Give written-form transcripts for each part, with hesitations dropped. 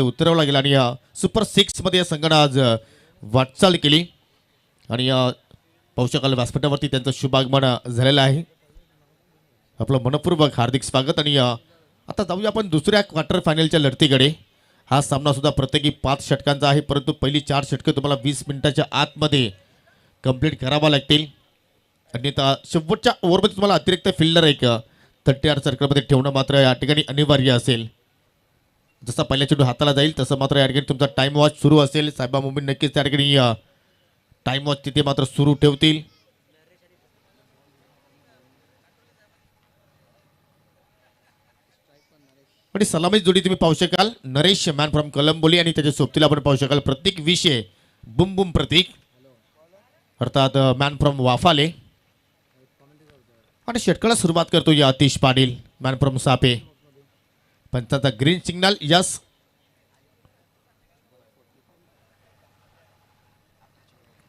उतरवला गेला आणि सुपर 6 मध्ये या संघानं आज वाटचाल केली आणि पाहू शकाल व्यासपीठावरती त्यांचं शुभागमन झालेलं आहे. आपलं मनपूर्वक हार्दिक स्वागत. आणि आता जाऊया आपण दुसऱ्या क्वार्टर फायनलच्या लढतीकडे. हा सामना सुद्धा प्रत्येकी 5 षटकांचा आहे, परंतु पहिली 4 षटकं तुम्हाला 20 मिनिटाच्या आतमध्ये कंप्लीट करावा लागतील. अन्यथा शेवटच्या ओव्हरमध्ये तुम्हाला अतिरिक्त फिल्डर एक 30 सर्कलमध्ये ठेवणं मात्र या ठिकाणी अनिवार्य असेल. जसा पहिला चेंडू हाताला जाईल तसं मात्र या ठिकाणी तुमचा टाइम वॉच सुरू असेल. साहेबा मुंबई नक्कीच त्या ठिकाणी टाइम वॉच तिथे मात्र सुरू ठेवतील. आणि सलामी जोडी तुम्ही पाहू शकाल नरेश मॅन फ्रॉम कलंबोली आणि त्याच्या सोबतीला आपण पाहू शकाल प्रतीक विषय बुम बुम प्रतीक अर्थात मॅन फ्रॉम वाफाले. आणि षटकाला सुरुवात करतो या आतिश पाटील मॅन फ्रॉम सापे. पंचाचा ग्रीन सिग्नल यस.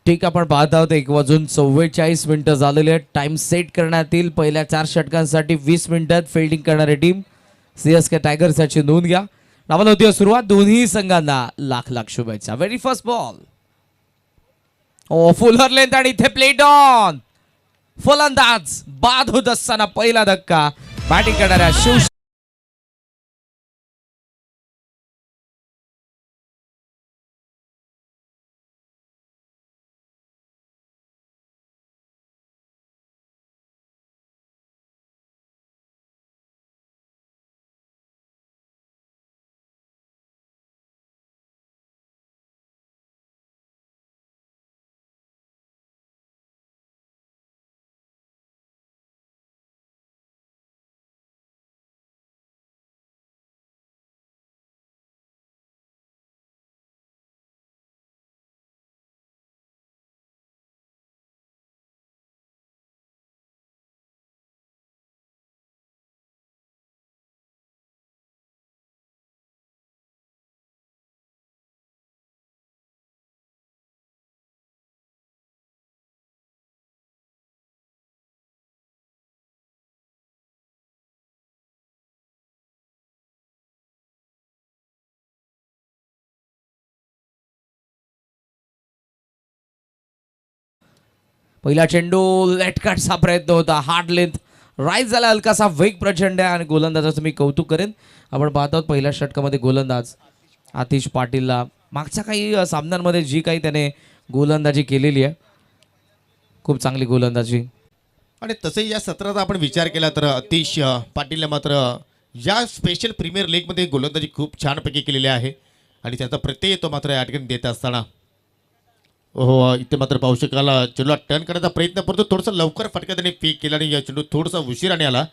ठीक आपण पाहत आहोत 1:44 झालेले आहेत. टाइम सेट करण्यात येईल. पहिल्या 4 षटकांसाठी 20 मिनिटात फिल्डिंग करणारी टीम सीएसके टायगर्स याची नोंद घ्या. नावाला होती सुरुवात. दोन्ही संघांना लाख लाख शुभेच्छा. Very first ball Fuller length आणि इथे प्लेट ऑन. फलंदाज बाद होत असताना पहिला धक्का बॅटिंग करणाऱ्या शिव पहिला चेंडू लेट कटचा प्रयत्न होता. हार्ड लेंथ राईज झाला. हलकासा वेग प्रचंड आहे आणि गोलंदाजाचं मी कौतुक करेन. आपण पाहत आहोत पहिल्या षटकामध्ये गोलंदाज आतिश पाटीलला मागच्या काही सामन्यांमध्ये जी काही त्याने गोलंदाजी केलेली आहे खूप चांगली गोलंदाजी. आणि तसंही या सत्राचा आपण विचार केला तर आतिश पाटीलने मात्र या स्पेशल प्रीमियर लीगमध्ये गोलंदाजी खूप छानपैकी केलेली आहे आणि त्याचा प्रत्यय तो मात्र या ठिकाणी देत असताना हो इथे मात्र पाहू शकाल चेंडूला टर्न करण्याचा प्रयत्न करतो. थोडंसं लवकर फटका त्याने पीक केला आणि या चेंडू थोडासा उशिराने आला.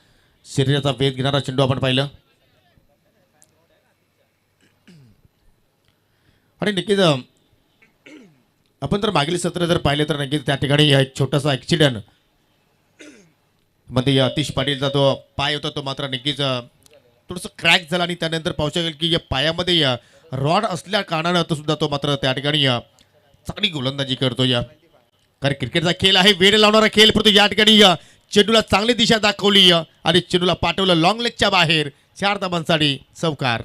शरीराचा वेध घेणारा चेंडू आपण पाहिलं. आणि नक्कीच आपण जर मागील सत्र जर पाहिलं तर नक्कीच त्या ठिकाणी एक छोटासा ॲक्सिडेंट मध्ये आतिश पाटीलचा तो पाय होता तो मात्र नक्कीच थोडंसं क्रॅक झाला आणि त्यानंतर पाहू शकेल की या पायामध्ये रॉड असल्या कारणानं तो सुद्धा तो मात्र त्या ठिकाणी चांगली गोलंदाजी करतो. या कारण क्रिकेटचा खेळ आहे, वेळ लावणारा खेळ, परंतु या ठिकाणी चेंडूला चांगली दिशा दाखवली आणि चेंडूला पाठवलं लॉंग लेगच्या बाहेर. 4 धावांसाठी चौकार.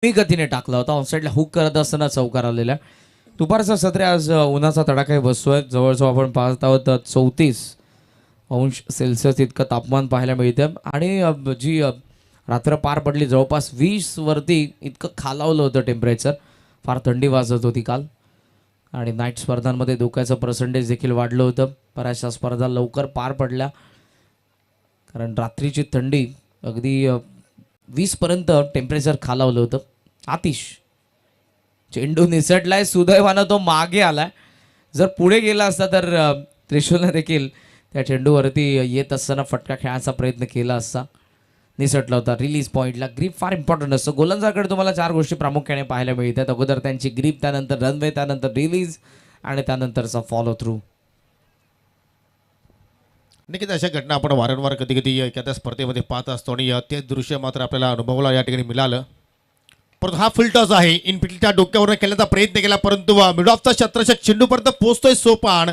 मी गतीने टाकला होता. ऑफसाईडला हुक करत असताना चौकार आलेला. दुपारचा सत्र आज उन्हाचा तडाखा बसतोय. जवळजवळ आपण पाहत आहोत 34° इतकं तापमान पाहायला मिळतं आणि जी रात्र पार पडली जवळपास 20 वरती इतकं खालावलं होतं टेम्परेचर. फार थंडी वाजत होती काल आणि नाईट स्पर्धांमध्ये धोक्याचं पर्सेंटेज देखील वाढलं होतं. बऱ्याचशा स्पर्धा लवकर पार पडल्या कारण रात्रीची थंडी अगदी 20 पर्यंत टेम्परेचर खालावलं होतं. आतिश चेंडू निसटलाय. सुदैवानं तो मागे आलाय. जर पुढे गेला असता तर त्रिशूलने देखील त्या चेंडूवरती येत असताना फटका खेळायचा प्रयत्न केला असता. निसटला होता. रिलीज पॉईंटला ग्रीप फार इम्पॉर्टंट असतं. गोलंदाजाकडे तुम्हाला 4 गोष्टी प्रामुख्याने पाहायला मिळतात. अगोदर त्यांची ग्रीप, त्यानंतर रनवे, त्यानंतर रिलीज आणि त्यानंतरचा फॉलो थ्रू. नक्कीच अशा घटना आपण वारंवार कधी कधी एखाद्या स्पर्धेमध्ये पाहत असतो आणि ते दृश्य मात्र आपल्याला अनुभवाला या ठिकाणी मिळालं. परंतु हा फुल टॉस आहे. इनफिल्डच्या डोक्यावर खेळण्याचा प्रयत्न केला परंतु मिड ऑफचा क्षेत्ररक्षक चेंडूपर्यंत पोहोचतोय सोपान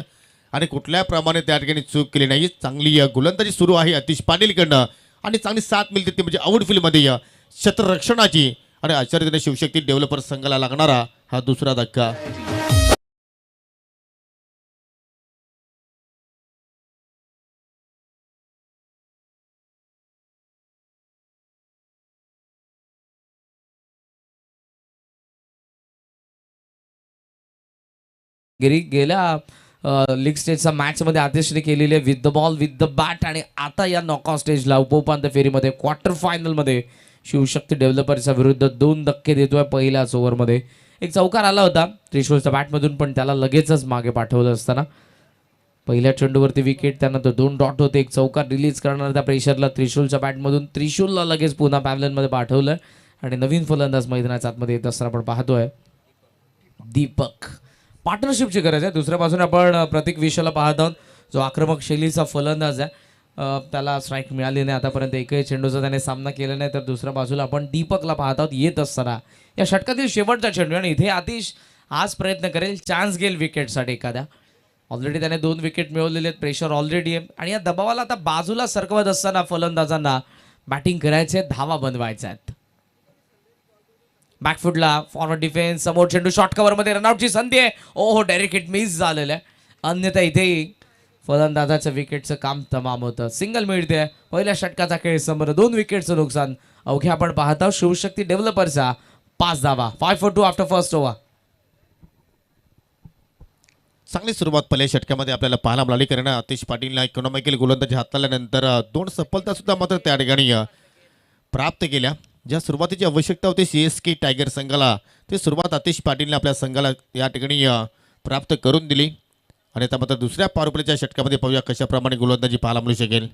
आणि कुठल्या प्रमाणे त्या ठिकाणी चूक केली नाही. चांगली गोलंदाजी सुरू आहे अतिश पाटीलकडनं आणि चांगली साथ मिळते ती म्हणजे आउटफील्डमध्ये क्षेत्ररक्षणाची आणि आचार्य शिवशक्ती डेव्हलपर संघाला लागणारा हा दुसरा धक्का. गेल्या लीग स्टेजच्या मॅचमध्ये आतिशने केलेले with the ball with the bat आणि आता या नॉकआउट स्टेजला उपउपांत्य फेरीमध्ये क्वार्टर फायनलमध्ये शिवशक्ती डेव्हलपर्सच्या विरुद्ध 2 धक्के देतोय. पहिल्याच ओव्हरमध्ये एक चौकार आला होता त्रिशूलच्या बॅटमधून पण त्याला लगेचच मागे पाठवलं असताना पहिल्या चेंडूवरती विकेट त्यानंतर 2 डॉट होते. एक चौकार रिलीज करणार त्या प्रेशरला त्रिशूलच्या बॅटमधून त्रिशूलला लगेच पुन्हा पॅव्हलियनमध्ये पाठवलं आणि नवीन फलंदाज मैदानाच्या आतमध्ये येत असताना आपण पाहतोय दीपक. पार्टनरशिपची गरज आहे. दुसऱ्या बाजूने आपण प्रतीक विशाला पाहत आहोत जो आक्रमक शैलीचा फलंदाज आहे. त्याला स्ट्राईक मिळाली नाही आतापर्यंत एकही चेंडूचा त्याने सामना केला नाही. तर दुसऱ्या बाजूला आपण दीपकला पाहत आहोत येत असताना या षटकातील शेवटचा चेंडू आणि इथे आतिश आज प्रयत्न करेल चान्स घेईल विकेटसाठी एखाद्या. ऑलरेडी त्याने 2 विकेट मिळवलेले आहेत. प्रेशर ऑलरेडी आहे आणि या दबावाला आता बाजूला सरकवत असताना फलंदाजांना बॅटिंग करायचे धावा बनवायच्या आहेत. बॅकफुटला फॉरवर्ड डिफेन्स समोर चेंडू शॉर्ट कव्हरमध्ये रनआउटची संधी आहे. ओहो डायरेक्ट हिट मिस झालेलं आहे. अन्यथा इथेही फलंदाजाचं विकेटचं काम तमाम होतं. सिंगल मिळते. पहिल्या षटकाचा खेळ समोर 2 विकेटचं नुकसान. अवघ्या आपण पाहत आहोत शिवशक्ती डेव्हलपर्सचा 5 धावा 5 for 2 आफ्टर फर्स्ट ओव्हर. चांगली सुरुवात पहिल्या षटकामध्ये आपल्याला पाहायला मिळाली कारण आतिश पाटीलला इकॉनॉमिकल गोलंदाजी हाताळल्यानंतर 2 सफलता सुद्धा मात्र त्या ठिकाणी प्राप्त केल्या. ज्या सुरुवातीची आवश्यकता होती CSK टायगर संघाला ती सुरुवात आतिश पाटीलने आपल्या संघाला या ठिकाणी प्राप्त करून दिली आणि आता मात्र दुसऱ्या पॉवर प्लेच्या षटकामध्ये पाहूया कशाप्रमाणे गोलंदाजी पाहायला मिळू शकेल.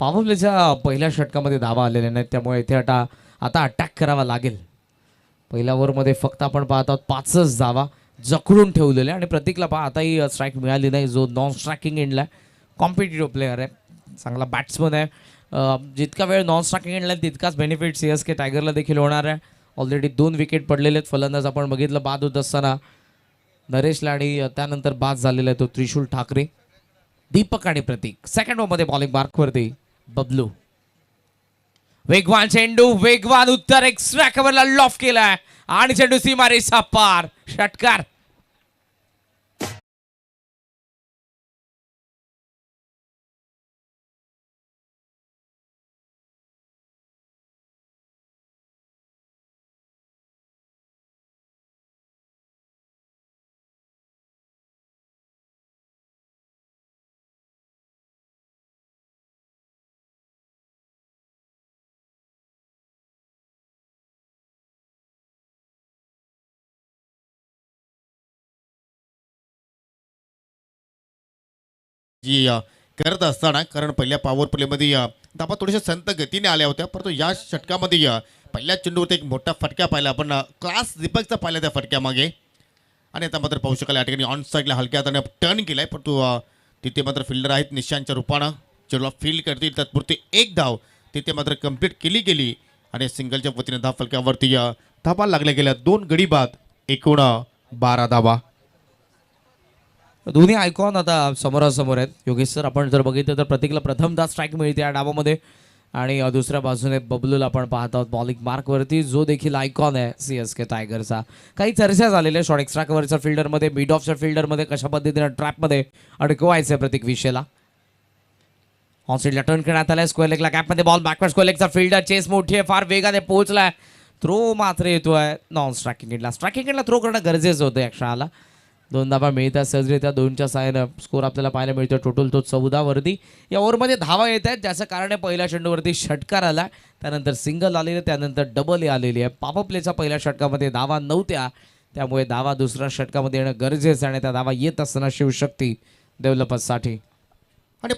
पॉवर प्लेच्या पहिल्या षटकामध्ये धावा आलेल्या नाहीत त्यामुळे इथे आता अटॅक करावा लागेल. पहिल्या ओव्हरमध्ये फक्त आपण पाहत आहोत 5च धावा जखडून ठेवलेले आणि प्रतीकला पहा आताही स्ट्राईक मिळाली नाही जो नॉन स्ट्रायकिंग एंडला कॉम्पिटिटिव्ह प्लेअर आहे. चांगला बॅट्समन आहे. जितका वेळ नॉन स्ट्रायकिंग एंडला तितकाच बेनिफिट CSK टायगरला देखील होणार आहे. ऑलरेडी 2 विकेट पडलेले आहेत. फलंदाज आपण बघितलं बाद होत असताना नरेशला आणि त्यानंतर बाद झालेला आहे तो त्रिशूल ठाकरे. दीपक आणि प्रतीक सेकंड ओव्हरमध्ये बॉलिंग मार्कवरती बबलू. वेगवान चेंडू वेगवान उत्तर एक्स्ट्रा कव्हरला लॉफ केलाय आणि चेंडू सीमारेषा पार. षटकार जी करत असताना कारण पहिल्या पॉवर प्लेमध्ये धावा थोड्याशा संत गतीने आल्या होत्या परंतु या षटकामध्ये पहिल्या चेंडूवरती एक मोठा फटका पाहिला आपण क्लास दीपकचा पाहिला त्या फटक्यामागे आणि आता मात्र पाहू शकाल या ठिकाणी ऑन साईडला हलक्या हाताने टर्न केलाय परंतु तिथे मात्र फिल्डर आहेत निशांच्या रूपानं चेंडूला फील्ड करतील तत्पुरती एक धाव तिथे मात्र कंप्लीट केली गेली आणि सिंगलच्या वतीने धाव फलकावरती धावा लागल्या गेल्या 2 गडी बाद एकूण 12 धावा. दोन्ही आयकॉन आता समोरासमोर आहेत. योगेश सर आपण जर बघितलं तर प्रतीकला प्रथमदा स्ट्राईक मिळते या डावामध्ये आणि दुसऱ्या बाजूने बबलूला आपण पाहत आहोत बॉलिंग मार्कवरती जो देखील आयकॉन आहे CSK टायगरचा. काही चर्चा झालेल्या शॉर्ट एक्स्ट्रा कव्हरच्या फिल्डरमध्ये मिड ऑफच्या फिल्डरमध्ये कशा पद्धतीने ट्रॅपमध्ये अडकवायचं प्रतीक विषयला. ऑन साईडला टर्न करण्यात आलाय स्क्वेअर लेगला गॅपमध्ये बॉल बॅकवर्ड स्क्वेअर लेगचा फिल्डर चेस मोठी आहे फार वेगाने पोहोचलाय. थ्रो मात्र येतोय नॉन स्ट्रायकिंग एंडला. स्ट्रायकिंग एंडला थ्रो करणं गरजेचं होतं या क्षणाला. 2 धावा मिळतात सहजरित्या 2च्या साहाय्यानं स्कोर आपल्याला पाहायला मिळतो टोटल तो 14 वरती. या ओव्हरमध्ये धावा येत आहेत ज्याचं कारण आहे पहिल्या चेंडूवरती षटकार आला त्यानंतर सिंगल आलेले त्यानंतर डबल आलेली आहे. पॉवर प्लेच्या पहिल्या षटकामध्ये धावा नव्हत्या त्यामुळे धावा दुसऱ्या षटकामध्ये येणं गरजेचं आणि त्या धावा येत असताना शिवशक्ती डेव्हलपर्ससाठी आणि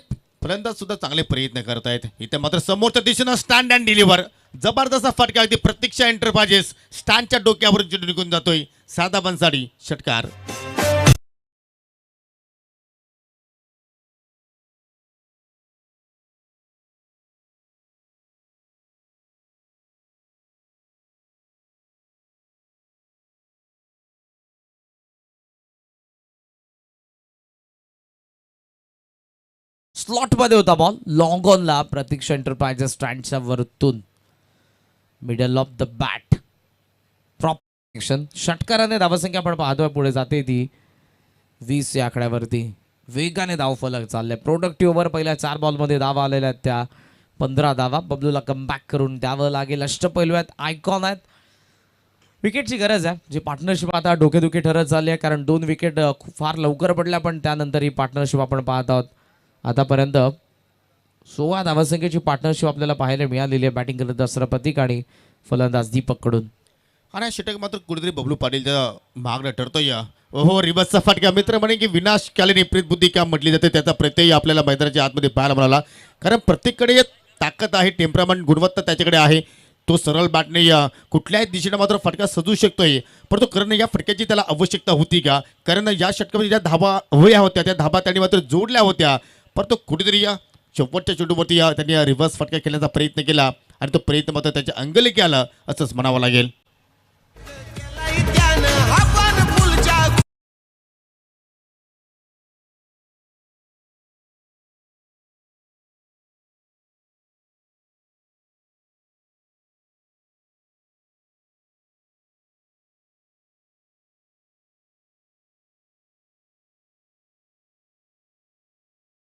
फलंदाज सुद्धा चांगले प्रयत्न करतायत. इथे मात्र समोरच्या दिशेनं स्टँड अँड डिलिव्हर जबरदस्त फटका अगदी प्रतीक्षा एंटरप्राइजेस स्टँडच्या डोक्यावर चेंडू निघून जातोय. साधा बनसाडी षटकार. स्लॉट मध्ये होता बॉल लॉंग ऑनला प्रतीक्षा एंटरप्राइजेस स्टँडच्या वरतून middle of the bat proper षटकाराने धावसंख्या आपण पाहतोय पुढे जाते ती 20 या आकड्यावरती वेगाने धावफलक चालले. प्रोडक्टिव्ह ओव्हर पहिल्या 4 बॉलमध्ये धावा आलेल्या आहेत त्या 15 धावा. बबलूला कमबॅक करून द्यावं लागेल. अष्टपैलू आहेत, आयकॉन आहेत. विकेटची गरज आहे. जी पार्टनरशिप आता डोकेदुखी ठरत चालली आहे कारण 2 विकेट फार लवकर पडल्या पण त्यानंतर ही पार्टनरशिप आपण पाहत आहोत. आतापर्यंत 16 धावसंख्येची पार्टनरशिप आपल्याला पाहायला मिळालेली आहे बॅटिंग करत असणारा प्रतीक आणि फलंदाज दीपक कडून. आणि हा षटक मात्र कुठेतरी बबलू पाटीलच्या मागणं ठरतोय. ओहो रिबसचा फटका. मित्र म्हणे की विनाशकालीन विपरीत बुद्धी काम म्हटली जाते त्याचा प्रत्यय आपल्याला मैदानाच्या आतमध्ये पाहायला मिळाला. कारण प्रत्येककडे ताकद आहे, टेम्परामेंट गुणवत्ता त्याच्याकडे आहे. तो सरळ बॅटने कुठल्याही दिशेने मात्र फटका सजू शकतोय. परंतु कारण या फटक्याची त्याला आवश्यकता होती का? कारण या षटकामध्ये ज्या धाबा हव्या होत्या त्या धाबा त्यांनी मात्र जोडल्या होत्या. परंतु कुठेतरी या शेवटच्या चेंडूवरती त्यांनी रिव्हर्स फटका खेळण्याचा प्रयत्न केला आणि तो प्रयत्न मात्र त्याच्या अंगलेखी आला असंच म्हणावं लागेल.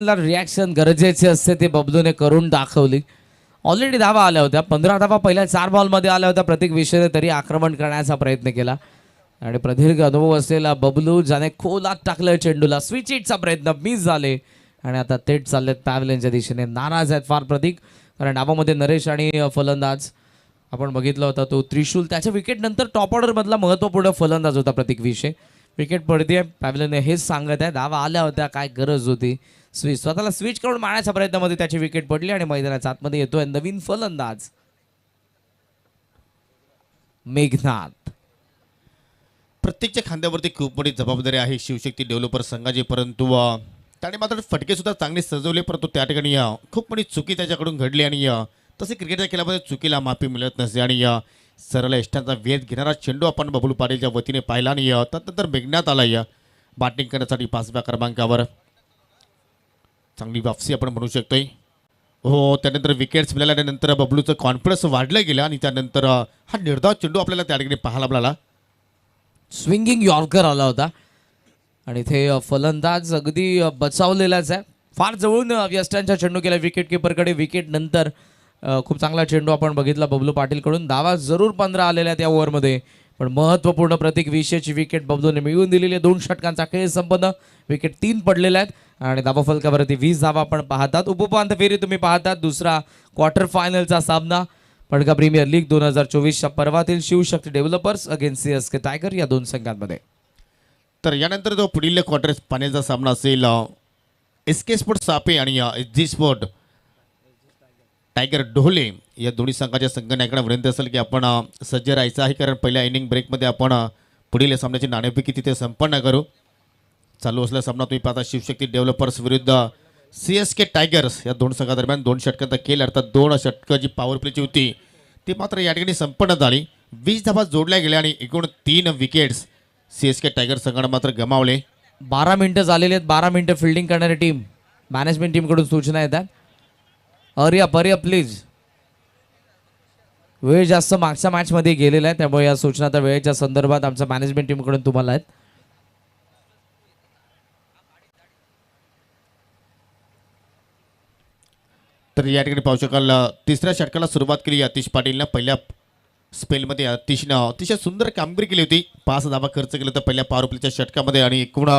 रिॲक्शन गरजेचे असते ते बबलूने करून दाखवली. ऑलरेडी धावा आल्या होत्या. 15 धावा पहिल्या 4 बॉलमध्ये आल्या होत्या प्रत्येक विषयाने तरी आक्रमण करण्याचा प्रयत्न केला आणि प्रदीर्घ अनुभव असलेला बबलू ज्याने खोलात टाकलं चेंडूला. स्विच हिटचा प्रयत्न मिस झाले आणि आता थेट चाललेत पॅव्हलियनच्या दिशेने. नाराज आहेत फार प्रतीक कारण डावामध्ये नरेश आणि फलंदाज आपण बघितलं होतं तो त्रिशूल त्याच्या विकेट नंतर टॉप ऑर्डर मधला महत्त्वपूर्ण फलंदाज होता प्रतीक विषय. विकेट पडते पॅव्हलियनने हेच सांगत आहे धावा आल्या होत्या काय गरज होती. स्वतःला स्विच करून मारण्याच्या प्रयत्नामध्ये त्याची विकेट पडली आणि मैदानाच्या आतमध्ये येतोय नवीन फलंदाज मेघनाथ. प्रत्येकच्या खांद्यावरती खूप मोठी जबाबदारी आहे शिवशक्ती डेव्हलपर संघाची. परंतु त्याने मात्र फटके सुद्धा चांगले सजवले परंतु त्या ठिकाणी खूप मोठी चुकी त्याच्याकडून घडली आणि तसे क्रिकेटच्या खेळामध्ये चुकीला माफी मिळत नसते आणि सरळ यष्टांचा वेध घेणारा चेंडू आपण बबलू पाटीलच्या वतीने पाहिला आणि त्यानंतर मेघनाथ आला बॅटिंग करण्यासाठी 5व्या क्रमांकावर. चांगली वापसी आपण म्हणू शकतोय. हो त्यानंतर विकेट्स मिळाल्यानंतर बबलूचं कॉन्फिडन्स वाढलं गेलं आणि त्यानंतर हा निर्धाव चेंडू आपल्याला त्या ठिकाणी पाहायला मिळाला. स्विंगिंग यॉर्कर आला होता आणि इथे फलंदाज अगदी बचावलेलाच आहे. फार जवळून यस्टांच्या चेंडू केला विकेट किपरकडे. विकेट नंतर खूप चांगला चेंडू आपण बघितला बबलू पाटीलकडून. धावा जरूर 15 आलेल्या त्या ओव्हरमध्ये पण महत्त्वपूर्ण प्रतीक विषयाची विकेट बबलूने मिळवून दिलेली आहे. 2 षटकांचा खेळ संपन्न. विकेट 3 पडलेल्या आहेत आणि धावा फलकावरती 20 धावा आपण पाहतात. उपउपांत्य फेरी तुम्ही पाहतात. दुसरा क्वार्टर फायनलचा सामना पडगा प्रीमियर लीग 2024च्या पर्वातील Shivshakti developers against CSK tiger या 2 संघांमध्ये. तर यानंतर जो पुढील क्वार्टर फायनलचा सामना असेल एसके स्पोर्ट सापे आणि एसजी स्पोर्ट टायगर ढोले या दोन्ही संघाच्या संघनायकांना विनंती असेल की आपण सज्ज राहायचं आहे कारण पहिल्या इनिंग ब्रेकमध्ये आपण पुढील सामन्याची नाणेफेकी तिथे संपन्न करू. चालू असलेला सामना तुम्ही पाहता शिवशक्ती डेव्हलपर्स विरुद्ध सीएसके टायगर्स या 2 संघादरम्यान 2 षटकांचा खेळ अर्थात 2 षटकं जी पॉवर प्लेची होती ती मात्र या ठिकाणी संपन्न झाली. 20 धावा जोडल्या गेल्या आणि एकूण 3 विकेट्स सीएसके टायगर संघाने मात्र गमावले. 12 मिनिटं झालेली आहेत. 12 मिनिटं फिल्डिंग करणारी टीम मॅनेजमेंट टीमकडून सूचना येतात. पर्या प्लीज. वेळ जास्त मागच्या मॅचमध्ये गेलेला आहे त्यामुळे या सूचना आता वेळेच्या संदर्भात आमच्या मॅनेजमेंट टीमकडून तुम्हाला आहेत. तर या ठिकाणी पाहू शकाल 3ऱ्या षटकाला सुरुवात केली आतिश पाटीलनं. पहिल्या स्पेलमध्ये आतिशनं अतिशय सुंदर कामगिरी केली होती. 5 धावा खर्च केला होता पहिल्या पॉवर प्लेच्या षटकामध्ये आणि एकूण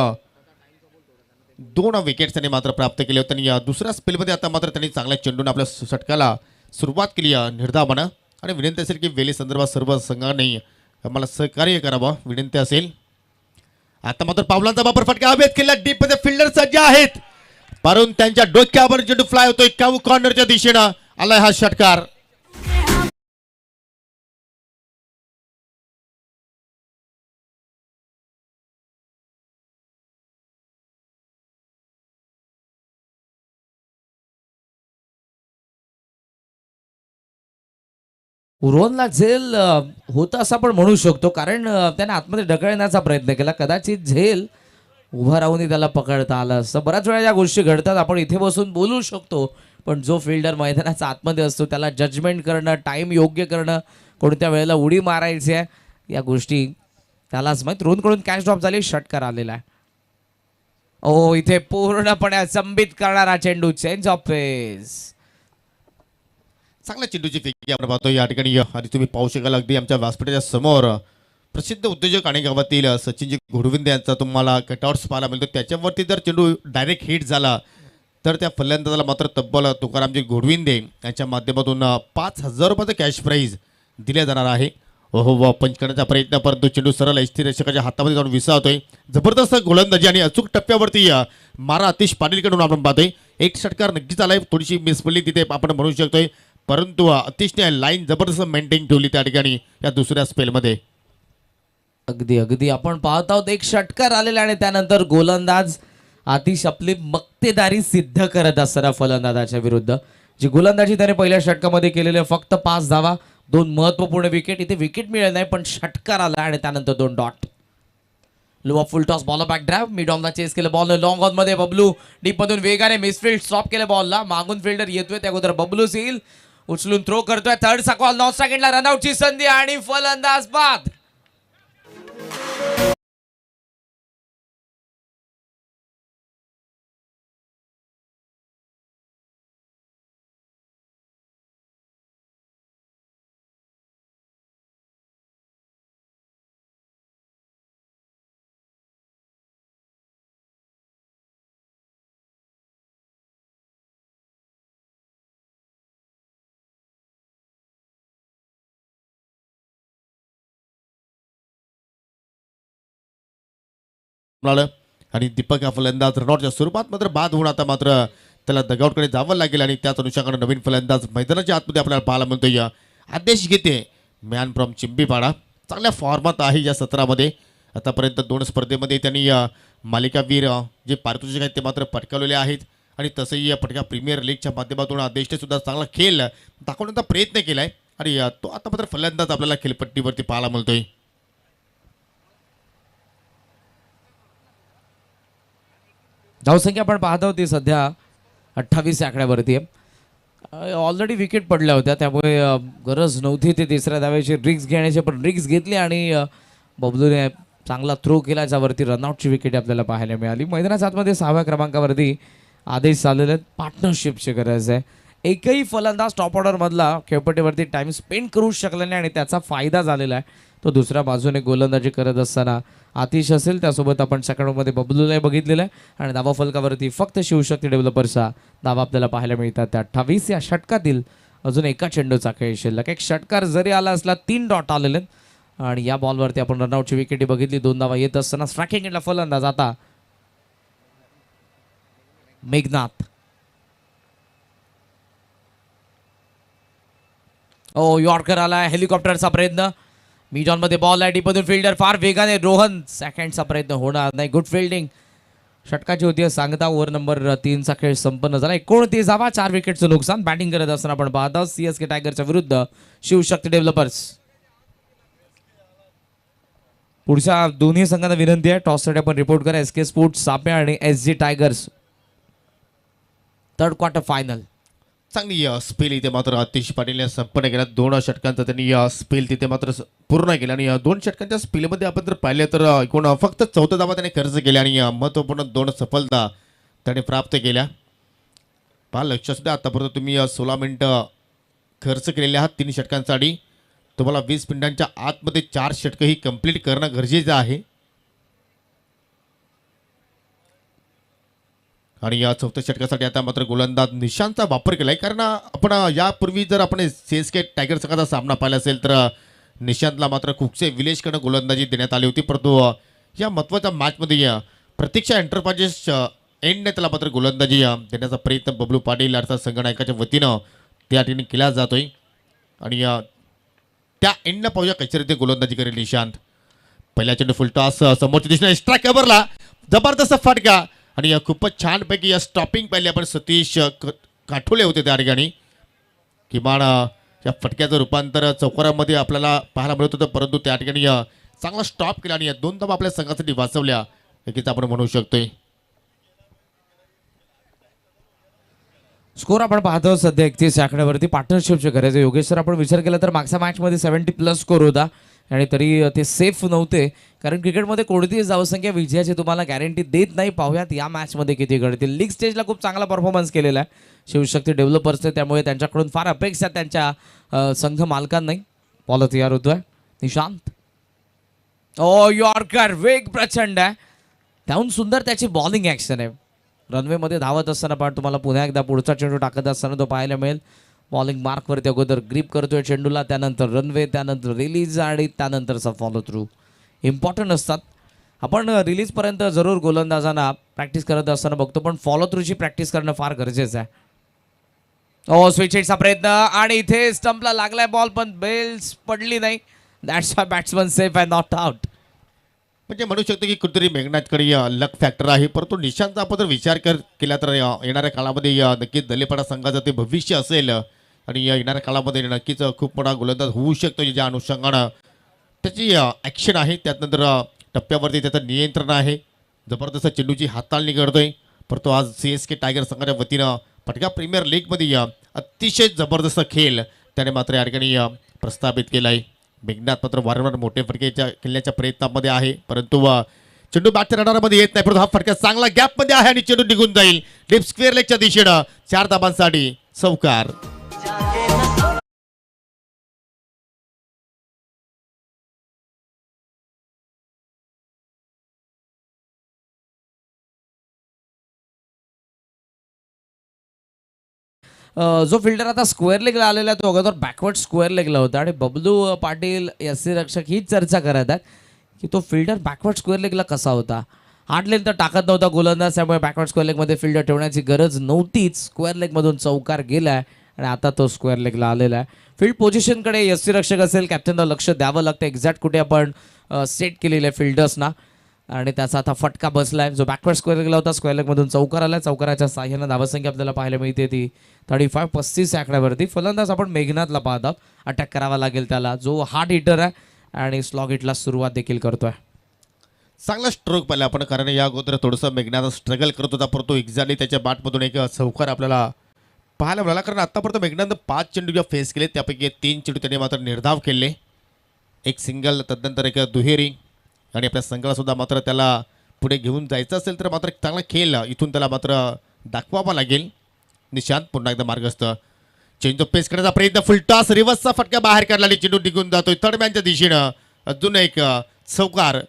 2 विकेट्स त्यांनी मात्र प्राप्त केले होते. आणि या दुसऱ्या स्पेलमध्ये आता मात्र त्यांनी चांगल्या चेंडून आपल्या षटकाला सुरुवात केली निर्धावानं. आणि विनंती असेल की वेळी संदर्भात सर्व संघांनी आम्हाला सहकार्य करावं विनंती असेल. आता मात्र पावलांचा वापर फटका हवेत केला. डीपमध्ये फिल्डर सज्ज आहेत. परंतु त्यांच्या डोक्यावर चेंडू फ्लाय होतोय काऊ कॉर्नरच्या दिशेनं आलाय हा षटकार. उरोनला झेल होता असं आपण म्हणू शकतो, कारण त्याने आतमध्ये ढकलण्याचा प्रयत्न केला. कदाचित झेल उभा राहूनही त्याला पकडता आलं असतं. बऱ्याच वेळा या गोष्टी घडतात, आपण इथे बसून बोलू शकतो, पण जो फिल्डर मैदानाच्या आतमध्ये असतो त्याला जजमेंट करणं, टाइम योग्य करणं, कोणत्या वेळेला उडी मारायची आहे, या गोष्टी त्यालाच माहीत. रोहनकडून कॅच ड्रॉप झाली, षटकार आलेला आहे. ओ, इथे पूर्णपणे अचंबित करणारा चेंडू, चेंज ऑफ पेस. चांगल्या चेंडूची फेकी आपण पाहतो या ठिकाणी. आणि तुम्ही पाहू शकाल अगदी आमच्या व्यासपीठाच्या समोर प्रसिद्ध उद्योजक आणि गावातील सचिनजी घोडविंदे यांचा तुम्हाला कटआउट्स पाहायला मिळतो. त्याच्यावरती जर चेंडू डायरेक्ट हिट झाला तर त्या फलंदाजाला मात्र तब्बल तुकारामजी घोडविंदे यांच्या माध्यमातून 5,000 रुपयाचं कॅश प्राईज दिले जाणार आहे. ओहो वा, पंच करण्याचा प्रयत्न, परंतु चेंडू सरळ यष्टीरक्षकाच्या हातामध्ये जाऊन विसावतोय. जबरदस्त गोलंदाजी आणि अचूक टप्प्यावरती मारा आतिश पाटीलकडून आपण पाहतोय. एक षटकार नक्कीच आलाय, थोडीशी मिसपडली तिथे आपण म्हणू शकतोय, परंतु अतिशय लाईन जबरदस्त मेंटेन ठेवली त्या ठिकाणी या दुसऱ्या स्पेलमध्ये. अगदी अगदी आपण पाहत आहोत एक षटकार आलेला आणि त्यानंतर गोलंदाज आतिश आपली मक्तेदारी सिद्ध करत असताना फलंदाजाच्या विरुद्ध जी गोलंदाजी त्याने पहिल्या षटकामध्ये केलेले फक्त 5 धावा, 2 महत्वपूर्ण विकेट. इथे विकेट मिळाली नाही पण षटकार आला आणि त्यानंतर 2 dot. Low full toss, ball back drive, mid ऑनला चेस केलं बॉल, लॉंग ऑन मध्ये बबलू डीप मधून वेगाने मिसफील्ड स्टॉप केलं बॉलला. मागून फिल्डर येतोय त्या अगोदर बबलू सील उचलून थ्रो करतोय. थर्ड चा कॉल, 9 सेकंडला रनआउटची संधी आणि फलंदाज बाद. मिळालं आणि दीपक हा फलंदाज रनआउटच्या स्वरूपात मात्र बाद होऊन आता मात्र त्याला दगाउटकडे जावं लागेल आणि त्याच अनुषंगाने नवीन फलंदाज मैदानाच्या आतमध्ये आपल्याला पाहायला मिळतोय. आदेश घेते मॅन फ्रॉम चिंबीपाडा, चांगल्या फॉर्मात आहे या सत्रामध्ये. आतापर्यंत 2 स्पर्धेमध्ये त्यांनी मालिकावीर जे पारितोषिक आहेत ते मात्र पटकावलेले आहेत आणि तसंही या पटका प्रीमियर लीगच्या माध्यमातून आदेशने सुद्धा चांगला खेळ दाखवण्याचा प्रयत्न केला आहे आणि तो आता मात्र फलंदाज आपल्याला खेळपट्टीवरती पाहायला मिळतोय. धावसंख्या आपण पाहत आहोत ती सध्या 28 या आकड्यावरती आहे. ऑलरेडी विकेट पडल्या होत्या त्यामुळे गरज नव्हती ते तिसऱ्या धावेची रिक्स घेण्याची, पण रिक्स घेतली आणि बबलूने चांगला थ्रो केला ज्यावरती रनआउटची विकेट आपल्याला पाहायला मिळाली. मैदानाच्या आतमध्ये 6व्या क्रमांकावरती आदेश चाललेले आहेत. पार्टनरशिपची गरज आहे. एकही फलंदाज टॉप ऑर्डरमधला खेळपट्टीवरती टाइम स्पेंड करू शकला नाही आणि त्याचा फायदा झालेला आहे. तो दुसऱ्या बाजूने गोलंदाजी करत असताना आतिश असेल, त्यासोबत आपण सेकंडमध्ये बबलूला बघितलेलं आहे आणि धावा फलकावरती फक्त शिवशक्ती डेव्हलपर्सचा धावा आपल्याला पाहायला मिळतात. त्या 28 या षटकातील अजून एका चेंडूचा खेळ शिल्लक. एक षटकार जरी आला असला 3 डॉट आलेले आहेत आणि या बॉलवरती आपण रनआउटची विकेट बघितली. 2 धावा येत असताना स्ट्रायकिंग एंडला फलंदाज आता मेघनाथ. ओ, यॉर्कर आला, हेलिकॉप्टरचा प्रयत्न, मिड ऑन मध्ये बॉल आहे, डीपमधून फिल्डर फार वेगाने, रोहन सेकंडचा प्रयत्न होणार नाही. गुड फिल्डिंग षटकाची होती सांगता. ओव्हर नंबर 3 चा खेळ संपन्न झाला. 29 धावा, 4 विकेटचं नुकसान. बॅटिंग करत असताना आपण पाहत आहोत सीएसके टायगरच्या विरुद्ध शिवशक्ती डेव्हलपर्स. पुढच्या दोन्ही संघांना विनंती आहे टॉससाठी आपण रिपोर्ट करा. एसके स्पोर्ट्स सापे आणि SG tigers. Third quarter final. चांगली स्पेल इथे मात्र आतिश पाटीलने संपन्न केला. 2 षटकांचा त्यांनी स्पेल तिथे मात्र पूर्ण केला आणि 2 षटकांच्या स्पेलमध्ये आपण जर पाहिलं तर एकूण फक्त 14 धावा त्याने खर्च केल्या आणि महत्त्वपूर्ण 2 सफलता त्याने प्राप्त केल्या. पहा, लक्ष सुद्धा आतापर्यंत तुम्ही 16 मिनिटं खर्च केलेले आहात 3 षटकांसाठी. तुम्हाला 20 मिनिटांच्या आतमध्ये 4 षटकं ही कंप्लीट करणं गरजेचं आहे आणि या 4थ्या षटकासाठी आता मात्र गोलंदाज निशांतचा वापर केला आहे. कारण आपण यापूर्वी जर आपण सीएसके टायगर संघाचा सामना पाहिला असेल तर निशांतला मात्र कुकचे विलेशकडनं गोलंदाजी देण्यात आली होती. परंतु या महत्त्वाच्या मॅचमध्ये प्रतीक्षा एंटरप्राइजेस एंडने त्याला मात्र गोलंदाजी देण्याचा प्रयत्न बबलू पाटील अर्थात संघनायकाच्या वतीनं त्या ठिकाणी केला जातोय. आणि त्या एंडनं पाहूया कशा रीते गोलंदाजी करेल निशांत. पहिल्या चेंडू फुलटॉस समोरच्या दिशेने एक्स्ट्रा कव्हरला जबरदस्त फटका. आणि खूपच छानपैकी या स्टॉपिंग पाहिली आपण. सतीश काठोले होते त्या ठिकाणी. किमान या फटक्याचं रूपांतर चौकारामध्ये आपल्याला पाहायला मिळत होतं, परंतु त्या ठिकाणी चांगला स्टॉप केला आणि या 2 धावा आपल्या संघासाठी वाचवल्या नक्कीच आपण म्हणू शकतोय. स्कोर आपण पाहतो सध्या 31 आकड्यावरती. पार्टनरशिपच्या गरज आहे योगेश सर. आपण विचार केला तर मागच्या मॅचमध्ये 70+ स्कोर होता आणि तरी ते सेफ नव्हते, कारण क्रिकेटमध्ये कोणतीही धावसंख्या विजयाची तुम्हाला गॅरंटी देत नाही. पाहूयात या मॅचमध्ये किती घडतील. लीग स्टेजला खूप चांगला परफॉर्मन्स केलेला आहे शिवशक्ती डेव्हलपर्सने, त्यामुळे त्यांच्याकडून फार अपेक्षा त्यांच्या संघ मालकांनाही. बॉल तयार होतोय निशांत. ओ यॉर्कर, वेग प्रचंड आहे. त्याहून सुंदर त्याची बॉलिंग ॲक्शन आहे. रनवेमध्ये धावत असताना पण तुम्हाला पुन्हा एकदा पुढचा चेंडू टाकत असताना तो पाहायला मिळेल. बॉलिंग मार्कवरती अगोदर ग्रीप करतोय चेंडूला, त्यानंतर रनवे, त्यानंतर रिलीज आणि त्यानंतरचा फॉलो थ्रू इम्पॉर्टंट असतात. आपण रिलीजपर्यंत जरूर गोलंदाजांना प्रॅक्टिस करत असताना बघतो, पण फॉलो थ्रूची प्रॅक्टिस करणं फार गरजेचं आहे. ओ स्विच हिटचा प्रयत्न आणि इथे स्टंपला लागलाय बॉल, पण बेल्स पडली नाही. That's why batsman safe and not out. म्हणजे म्हणू शकतो की कुठेतरी मेघनाथकडे लक फॅक्टर आहे, परंतु निशांतचा आपण जर विचार केला तर येणाऱ्या काळामध्ये नक्कीच दलेपाडा संघाचं ते भविष्य असेल आणि येणाऱ्या काळामध्ये नक्कीच खूप मोठा गोलंदाज होऊ शकतो. ज्या अनुषंगानं त्याची ॲक्शन आहे, त्यानंतर टप्प्यावरती त्याचं नियंत्रण आहे, जबरदस्त चेंडूची हाताळणी करतोय. परंतु आज CSK टायगर संघाच्या वतीनं पटका प्रीमियर लीगमध्ये अतिशय जबरदस्त खेळ त्याने मात्र या ठिकाणी प्रस्थापित केला आहे. मेघनाथ मात्र वारंवार मोठे फटके खेळण्याच्या प्रयत्नामध्ये आहे, परंतु चेंडू बॅटच्या रडारामध्ये येत नाही. परंतु हा फटका चांगला गॅपमध्ये आहे आणि चेंडू निघून जाईल डीप स्क्वेअर लेगच्या दिशेनं. 4 धाबांसाठी चौकार. जो फिल्डर आता स्क्वेअर लेगला आलेला आहे तो अगोदर बॅकवर्ड स्क्वेअर लेगला होता आणि बबलू पाटील यष्टी रक्षक हीच चर्चा करत आहेत की तो फिल्डर बॅकवर्ड स्क्वेअर लेगला कसा होता. हार्ड लेग तर टाकत नव्हता गोलंदाज, त्यामुळे बॅकवर्ड स्क्वेअर लेगमध्ये फिल्डर ठेवण्याची गरज नव्हतीच. स्क्वेअर लेगमधून चौकार गेला आहे आणि आता तो स्क्वेअर लेगला आलेला आहे. फील्ड पोझिशनकडे यष्टी रक्षक असेल कॅप्टनला लक्ष द्यावं लागतं, एक्झॅक्ट कुठे आपण सेट केलेलं आहे फिल्डर्सना, आणि त्याचा आता फटका बसलाय. जो बॅकवर्ड स्क्वेअर लेगला होता स्क्वेअर लेगमधून चौकार आला. चौकाराच्या साह्यानं धावसंख्या आपल्याला पाहायला मिळते ती 35 आकड्यावरती. फलंदाज आपण मेघनाथला पाहत आहोत. अटॅक करावा लागेल त्याला, जो हार्ड हिटर आहे आणि स्लॉग हिटला सुरुवात देखील करतोय. चांगला स्ट्रोक पाहिला आपण, कारण या अगोदर थोडंसं मेघनाथ स्ट्रगल करत होता, परंतु एक्झॅक्टली त्याच्या बॅटमधून एक चौकार आपल्याला पाहायला मिळाला. कारण आतापर्यंत मेघनाथनं 5 चेंडू जेव्हा फेस केले त्यापैकी 3 चेंडू त्याने मात्र निर्धाव केले, एक सिंगल, तदनंतर एक दुहेरी. आणि आपल्या संघाला सुद्धा मात्र त्याला पुढे घेऊन जायचं असेल तर मात्र चांगला खेळ इथून त्याला मात्र दाखवावा लागेल. निशांत पुन्हा एकदा मार्गस्थ. चेंज ऑफ पेस करण्याचा प्रयत्न, फुलटॉस, रिव्हर्सचा फटका बाहेर काढला आणि चेंडू निघून जातोय थर्ड मॅनच्या दिशेनं. अजून एक चौकार.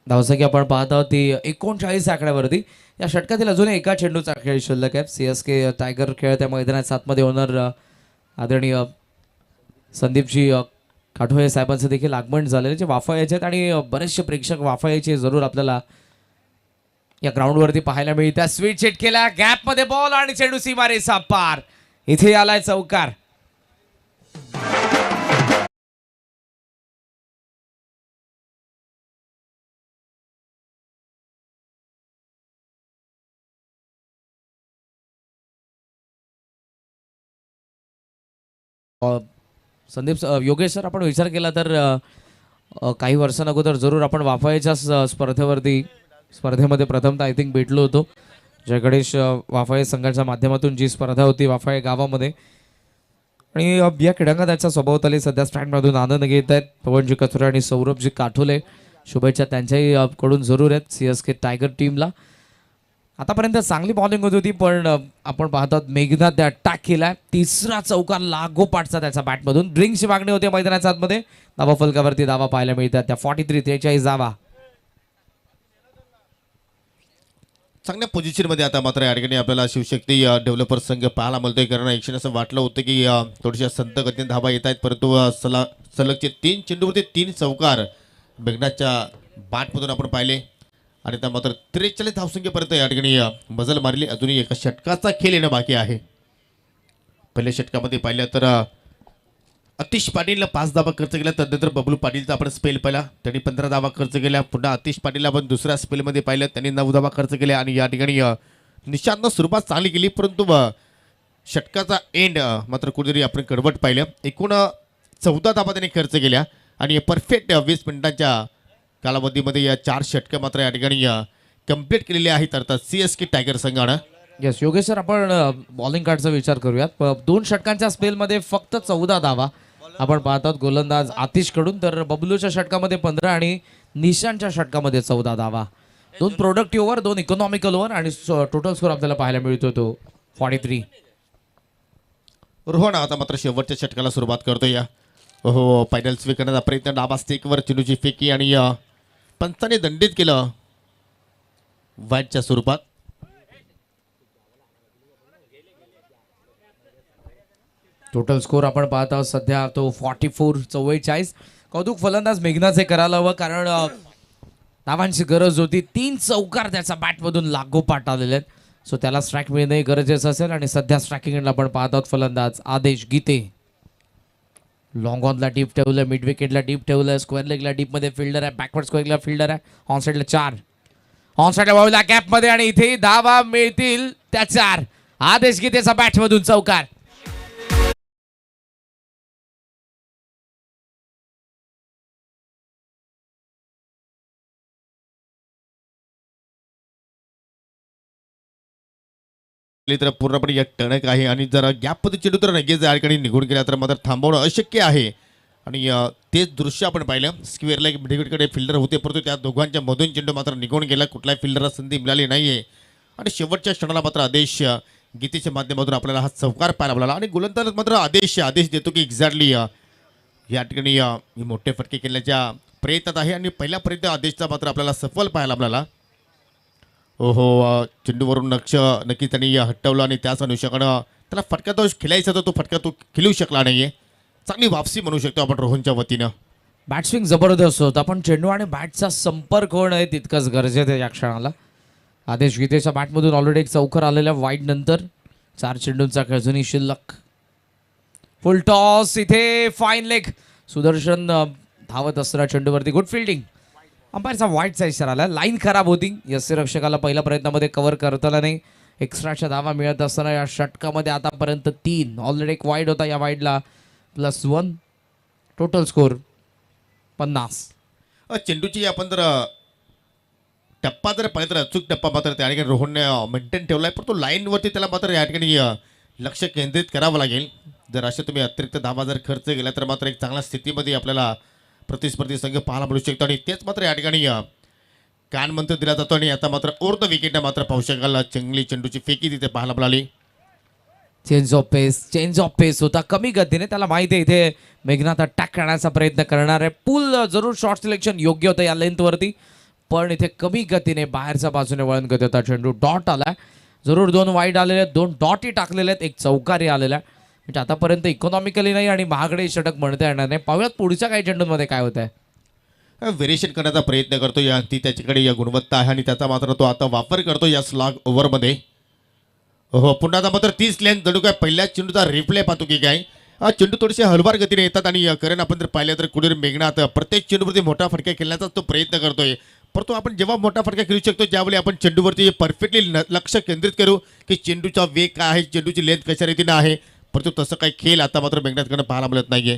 धावसंख्या आपण पाहत आहोत ती 39 आकड्यावरती. या षटकातील अजून एका चेंडूचा खेळ शिल्लक आहे. CSK टायगर खेळत्या मैदानात 7 मध्ये ओनर आदरणीय संदीपजी काठोळे साहेबांचं देखील आगमन झालेलं, जे वाफाळ्याचे आहेत आणि बरेचसे प्रेक्षक वाफाळ्याचे जरूर आपल्याला या ग्राउंडवरती पाहायला मिळतात. स्वीट हिट केला, गॅपमध्ये बॉल आणि चेंडू सीमारेषा पार. इथे आलाय चौकार. संदीप योगेश सर, आपण विचार केला तर काही वर्षांअगोदर जरूर आपण वाफाळ्याच्या स्पर्धेमध्ये प्रथमतः आय थिंक भेटलो होतो. जय गणेश वाफाळे संघाच्या माध्यमातून जी स्पर्धा होती वाफाळे गावामध्ये, आणि या क्रीडांगणाच्या स्वभावताली सध्या स्टँडमधून आनंद घेत आहेत पवनजी कथोरे आणि सौरभजी काठोले. शुभेच्छा त्यांच्याही कडून जरूर आहेत CSK टायगर टीमला. आतापर्यंत चांगली बॉलिंग होत होती, पण आपण पाहतात मेघनाथ अटॅक केलाय. तिसरा चौकार लागोपाठचा त्याच्या बॅटमधून. ड्रिंकची मागणी होते मैदानाच्या आतमध्ये. धावा फलकावरती धावा पाहायला मिळतात त्या 43-43 धावा. चांगल्या पोझिशनमध्ये आता मात्र या ठिकाणी आपल्याला शिवशक्ती डेव्हलपर संघ पाहायला मिळतोय. कारण एकशे असं वाटलं होतं की थोड्याशा संत गतीने धावा येत आहेत, परंतु सलगचे 3 चेंडूवरती 3 चौकार मेघनाच्या बॅटमधून आपण पाहिले आणि त्या मात्र 43 धावसंख्येपर्यंत या ठिकाणी मजल मारली. अजूनही एका षटकाचा खेळ येणं बाकी आहे. पहिल्या षटकामध्ये पाहिलं तर अतिश पाटीलला 5 धावा खर्च केला. त्यानंतर बबलू पाटीलचा आपण स्पेल पाहिला, त्यांनी 15 धावा खर्च केल्या. पुन्हा अतिश पाटीलला आपण दुसऱ्या स्पेलमध्ये पाहिलं, त्यांनी 9 धावा खर्च केल्या. आणि या ठिकाणी निशांतनं सुरुवात चांगली केली, परंतु षटकाचा एंड मात्र कुठेतरी आपण कडवट पाहिलं. एकूण 14 धावा त्यांनी खर्च केल्या आणि परफेक्ट 20 मिनिटांच्या कालावधीमध्ये या 4 षटकं मात्र या ठिकाणी कंप्लीट केलेली आहेत. अर्थात CSK टायगर संघानं. येस योगेश सर, आपण बॉलिंग कार्डचा विचार करूयात. 2 षटकांच्या स्पेलमध्ये फक्त 14 धावा आपण पाहतात गोलंदाज आतिशकडून, तर बबलूच्या षटकामध्ये 15 आणि निशांच्या षटकामध्ये 14 धावा. 2 प्रोडक्टिव्ह ओव्हर, 2 इकॉनॉमिकल ओव्हर आणि टोटल स्कोर आपल्याला पाहायला मिळतो तो 43. रोहन आता मात्र शेवटच्या षटकाला सुरुवात करतोय. हो, फायनल स्वीक करण्याचा प्रयत्न, डाबा स्टिकवर चेंडूची फेकी आणि पंचाने दंडित केलं वाईटच्या स्वरूपात. टोटल स्कोर आपण पाहत आहोत सध्या तो 44-44. कौतुक फलंदाज मेघनाचे करायला हवं, कारण धावांची गरज होती. 3 चौकार त्याच्या बॅटमधून लागोपाठ आलेले आहेत, सो त्याला स्ट्राईक मिळणे गरजेचं असेल. आणि सध्या स्ट्रायकिंग एंडला आपण पाहत आहोत फलंदाज आदेश गीते. लॉंग ऑनला डीप ठेवलं, मिड विकेटला डीप ठेवलं, स्क्वेअर लेगला डीपमध्ये फिल्डर आहे, बॅकवर्ड स्क्वेअरला फिल्डर आहे, ऑन साईडला 4, ऑन साईडला बाजूला गॅपमध्ये आणि इथे धावा मिळतील त्या 4. आदेश गीतेचा बॅटमधून चौकार. तर पूर्णपणे एक टणक आहे आणि जर गॅपमध्ये चेंडू तर लगेच या ठिकाणी निघून गेला तर मात्र थांबवणं अशक्य आहे. आणि तेच दृश्य आपण पाहिलं. स्क्वेअरला एक मिडविकेटकडे फिल्डर होते, परंतु त्या दोघांच्या मधून चेंडू मात्र निघून गेला. कुठल्याही फिल्डरला संधी मिळाली नाहीये आणि शेवटच्या क्षणाला मात्र आदेश गीतेच्या माध्यमातून आपल्याला हा चौकार पाहायला मिळाला. आणि गोलंदाज मात्र आदेश देतो की एक्झॅक्टली या ठिकाणी मोठे फटके खेळण्याच्या प्रयत्नात आहे आणि पहिल्या प्रयत्न आदेशचा मात्र आपल्याला सफल पाहायला मिळाला. हो, चेंडूवरून नक्की त्यांनी हटवलं आणि त्याच अनुषंगानं त्याला फटका तो खेळायचा तर तो फटका तो खेळू शकला नाहीये. चांगली वापसी म्हणू शकतो आपण रोहनच्या वतीनं. बॅटस्विंग जबरदस्त होता, पण चेंडू आणि बॅटचा संपर्क होणं हे तितकंच गरजेचं आहे या क्षणाला. आदेश गीतेच्या बॅटमधून ऑलरेडी एक चौकार आलेल्या वाईड नंतर 4 चेंडूंचा खेळ अजूनही शिल्लक. फुल टॉस, इथे फाईन लेग. सुदर्शन धावत असताना चेंडूवरती गुड फिल्डिंग. अंपायरचा वाईटचा इशारा आला, लाईन खराब होती. यष्टीरक्षकाला पहिल्या प्रयत्नामध्ये कव्हर करताना नाही. एक्स्ट्राच्या धावा मिळत असताना या षटकामध्ये आतापर्यंत 3, ऑलरेडी एक वाईड होता, या वाईडला +1. Total score 50. चेंडूची आपण जर टप्पा जर पाहिलं तर अचूक टप्पा मात्र त्या ठिकाणी रोहनने मेंटेन ठेवलाय, पण तो लाईनवरती त्याला मात्र या ठिकाणी लक्ष केंद्रित करावं लागेल. जर असे तुम्ही अतिरिक्त धावा जर खर्च केला तर मात्र एक चांगल्या स्थितीमध्ये आपल्याला प्रतिस्पर्धी संघ पाहायला मिळू शकतो. आणि तेच मात्र या ठिकाणी कान मंत्र दिला जातो. आणि आता मात्र ओव्हर द विकेटने मात्र पाहू शकाल चांगली चेंडूची फेकी तिथे पाहायला मिळाली. चेंज ऑफ पेस होता कमी गतीने. त्याला माहिती आहे इथे मेघनाथ अटॅक करण्याचा प्रयत्न करणार आहे. पुल जरूर शॉर्ट सिलेक्शन योग्य होतं या लेंथवरती, पण इथे कमी गतीने बाहेरच्या बाजूने वळण करत होता चेंडू. डॉट आलाय, जरूर 2 वाईड आलेले आहेत, 2 डॉटही टाकलेले आहेत, एक चौकारी आलेला आहे. म्हणजे आतापर्यंत इकॉनॉमिकली नाही आणि महागडे षटक म्हणता येणार नाही. पाहूयात पुढच्या काही चेंडूंमध्ये काय होत आहे. व्हेरिएशन करण्याचा प्रयत्न करतो, या ती त्याच्याकडे या गुणवत्ता आहे आणि त्याचा मात्र तो आता वापर करतो या स्लॉग ओव्हरमध्ये. हो, पुन्हा आता मात्र 30 लेन जणू काय पहिल्या चेंडूचा रिप्ले पाहतो की काय. चेंडू थोडेसे हलवार गतीने येतात आणि कारण आपण जर पाहिलं तर कुठे मेघनाथ प्रत्येक चेंडूवरती मोठा फटका खेळण्याचा तो प्रयत्न करतोय. परंतु आपण जेव्हा मोठा फटका खेळू शकतो ज्यावेळी आपण चेंडूवरती परफेक्टली लक्ष केंद्रित करू की चेंडूचा वेग काय आहे, चेंडूची लेंथ कशा रीतीने आहे, परंतु तसं काही खेळ आता मात्र मेघनाथकडे पाहायला मिळत नाहीये.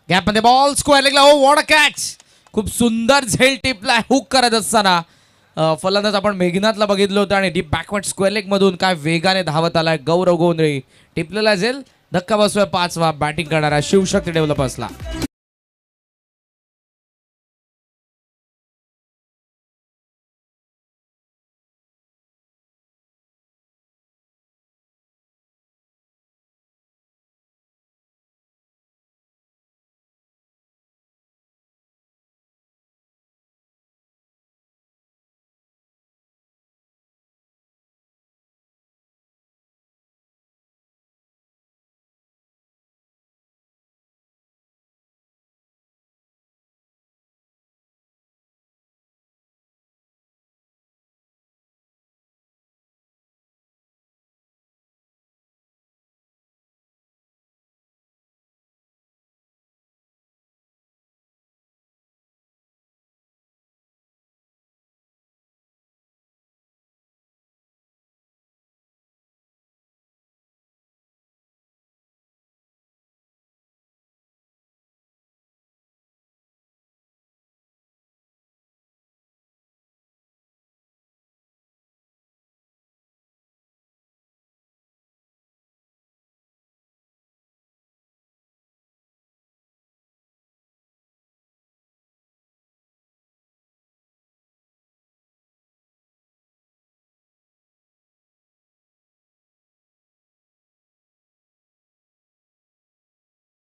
गॅपमध्ये बॉल स्क्वेअर लेगला. Oh what a catch. खूप सुंदर झेल टिपला हुक करत असताना फलंदाज आपण मेघनाथला बघितलं होतं आणि डीप बॅकवर्ड स्क्वेअर लेग मधून काय वेगाने धावत आलाय गौरव गोंधळी. टिपलेला झेल, धक्का बसतोय 5वा बॅटिंग करणारा शिवशक्ती डेव्हलपर्सला.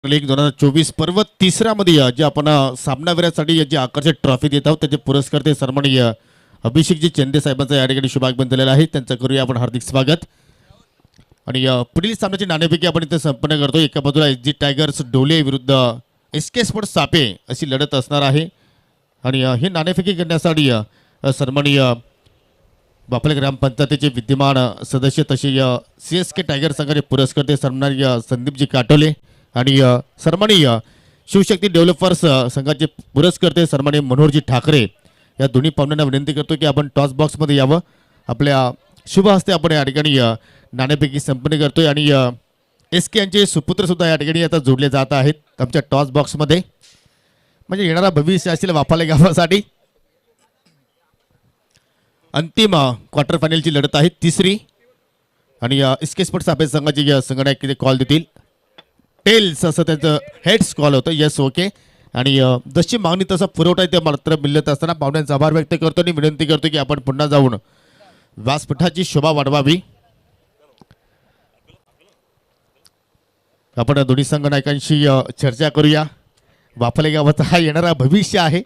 लीग 2024 पर्व तिसऱ्यामध्ये जे आपण सामनावीरासाठी जे आकर्षक ट्रॉफी देत आहोत त्याचे पुरस्कार ते सन्माननीय अभिषेकजी चेंदे साहेबांचं या ठिकाणी शुभागमन झालेलं आहे. त्यांचं करूया आपण हार्दिक स्वागत. आणि पुढील सामन्याची नाणेफेकी आपण इथे संपन्न करतो. एका बाजूला SG टायगर्स डोले विरुद्ध SK स्पोर्ट्स सापे अशी लढत असणार आहे. आणि हे नाणेफेकी करण्यासाठी सन्माननीय बापले ग्रामपंचायतीचे विद्यमान सदस्य तसे CSK टायगर संघाचे पुरस्कार ते सन्माननीय संदीपजी काटोले आणि सन्माननीय शिवशक्ती डेव्हलपर्स संघाचे पुरस्कार ते सन्माननीय मनोहरजी ठाकरे या दोन्ही पाहुण्यांना विनंती करतो की आपण टॉस बॉक्समध्ये यावं. आपल्या शुभ हस्ते आपण या ठिकाणी नाणेफेकी संपन्न करतोय. आणि SK यांचे सुपुत्र सुद्धा या ठिकाणी आता जोडले जात आहेत आमच्या टॉस बॉक्समध्ये. म्हणजे येणारा भविष्य असेल वाफाले गावासाठी. अंतिम क्वार्टर फायनलची लढत आहे तिसरी. आणि SK स्पोर्ट्स सापे संघाची संगणक कॉल देतील. टेल्स असं त्यांचं हेड्स कॉल होतं. Yes okay. आणि जशी मागणी तसा पुरवठा ते मात्र मिळत असताना पाहुण्यांचा आभार व्यक्त करतो आणि विनंती करतो की आपण पुन्हा जाऊन व्यासपीठाची शोभा वाढवावी. आपण दोन्ही संघनायकांशी चर्चा करूया. वाफले गावाचा हा येणारा भविष्य आहे.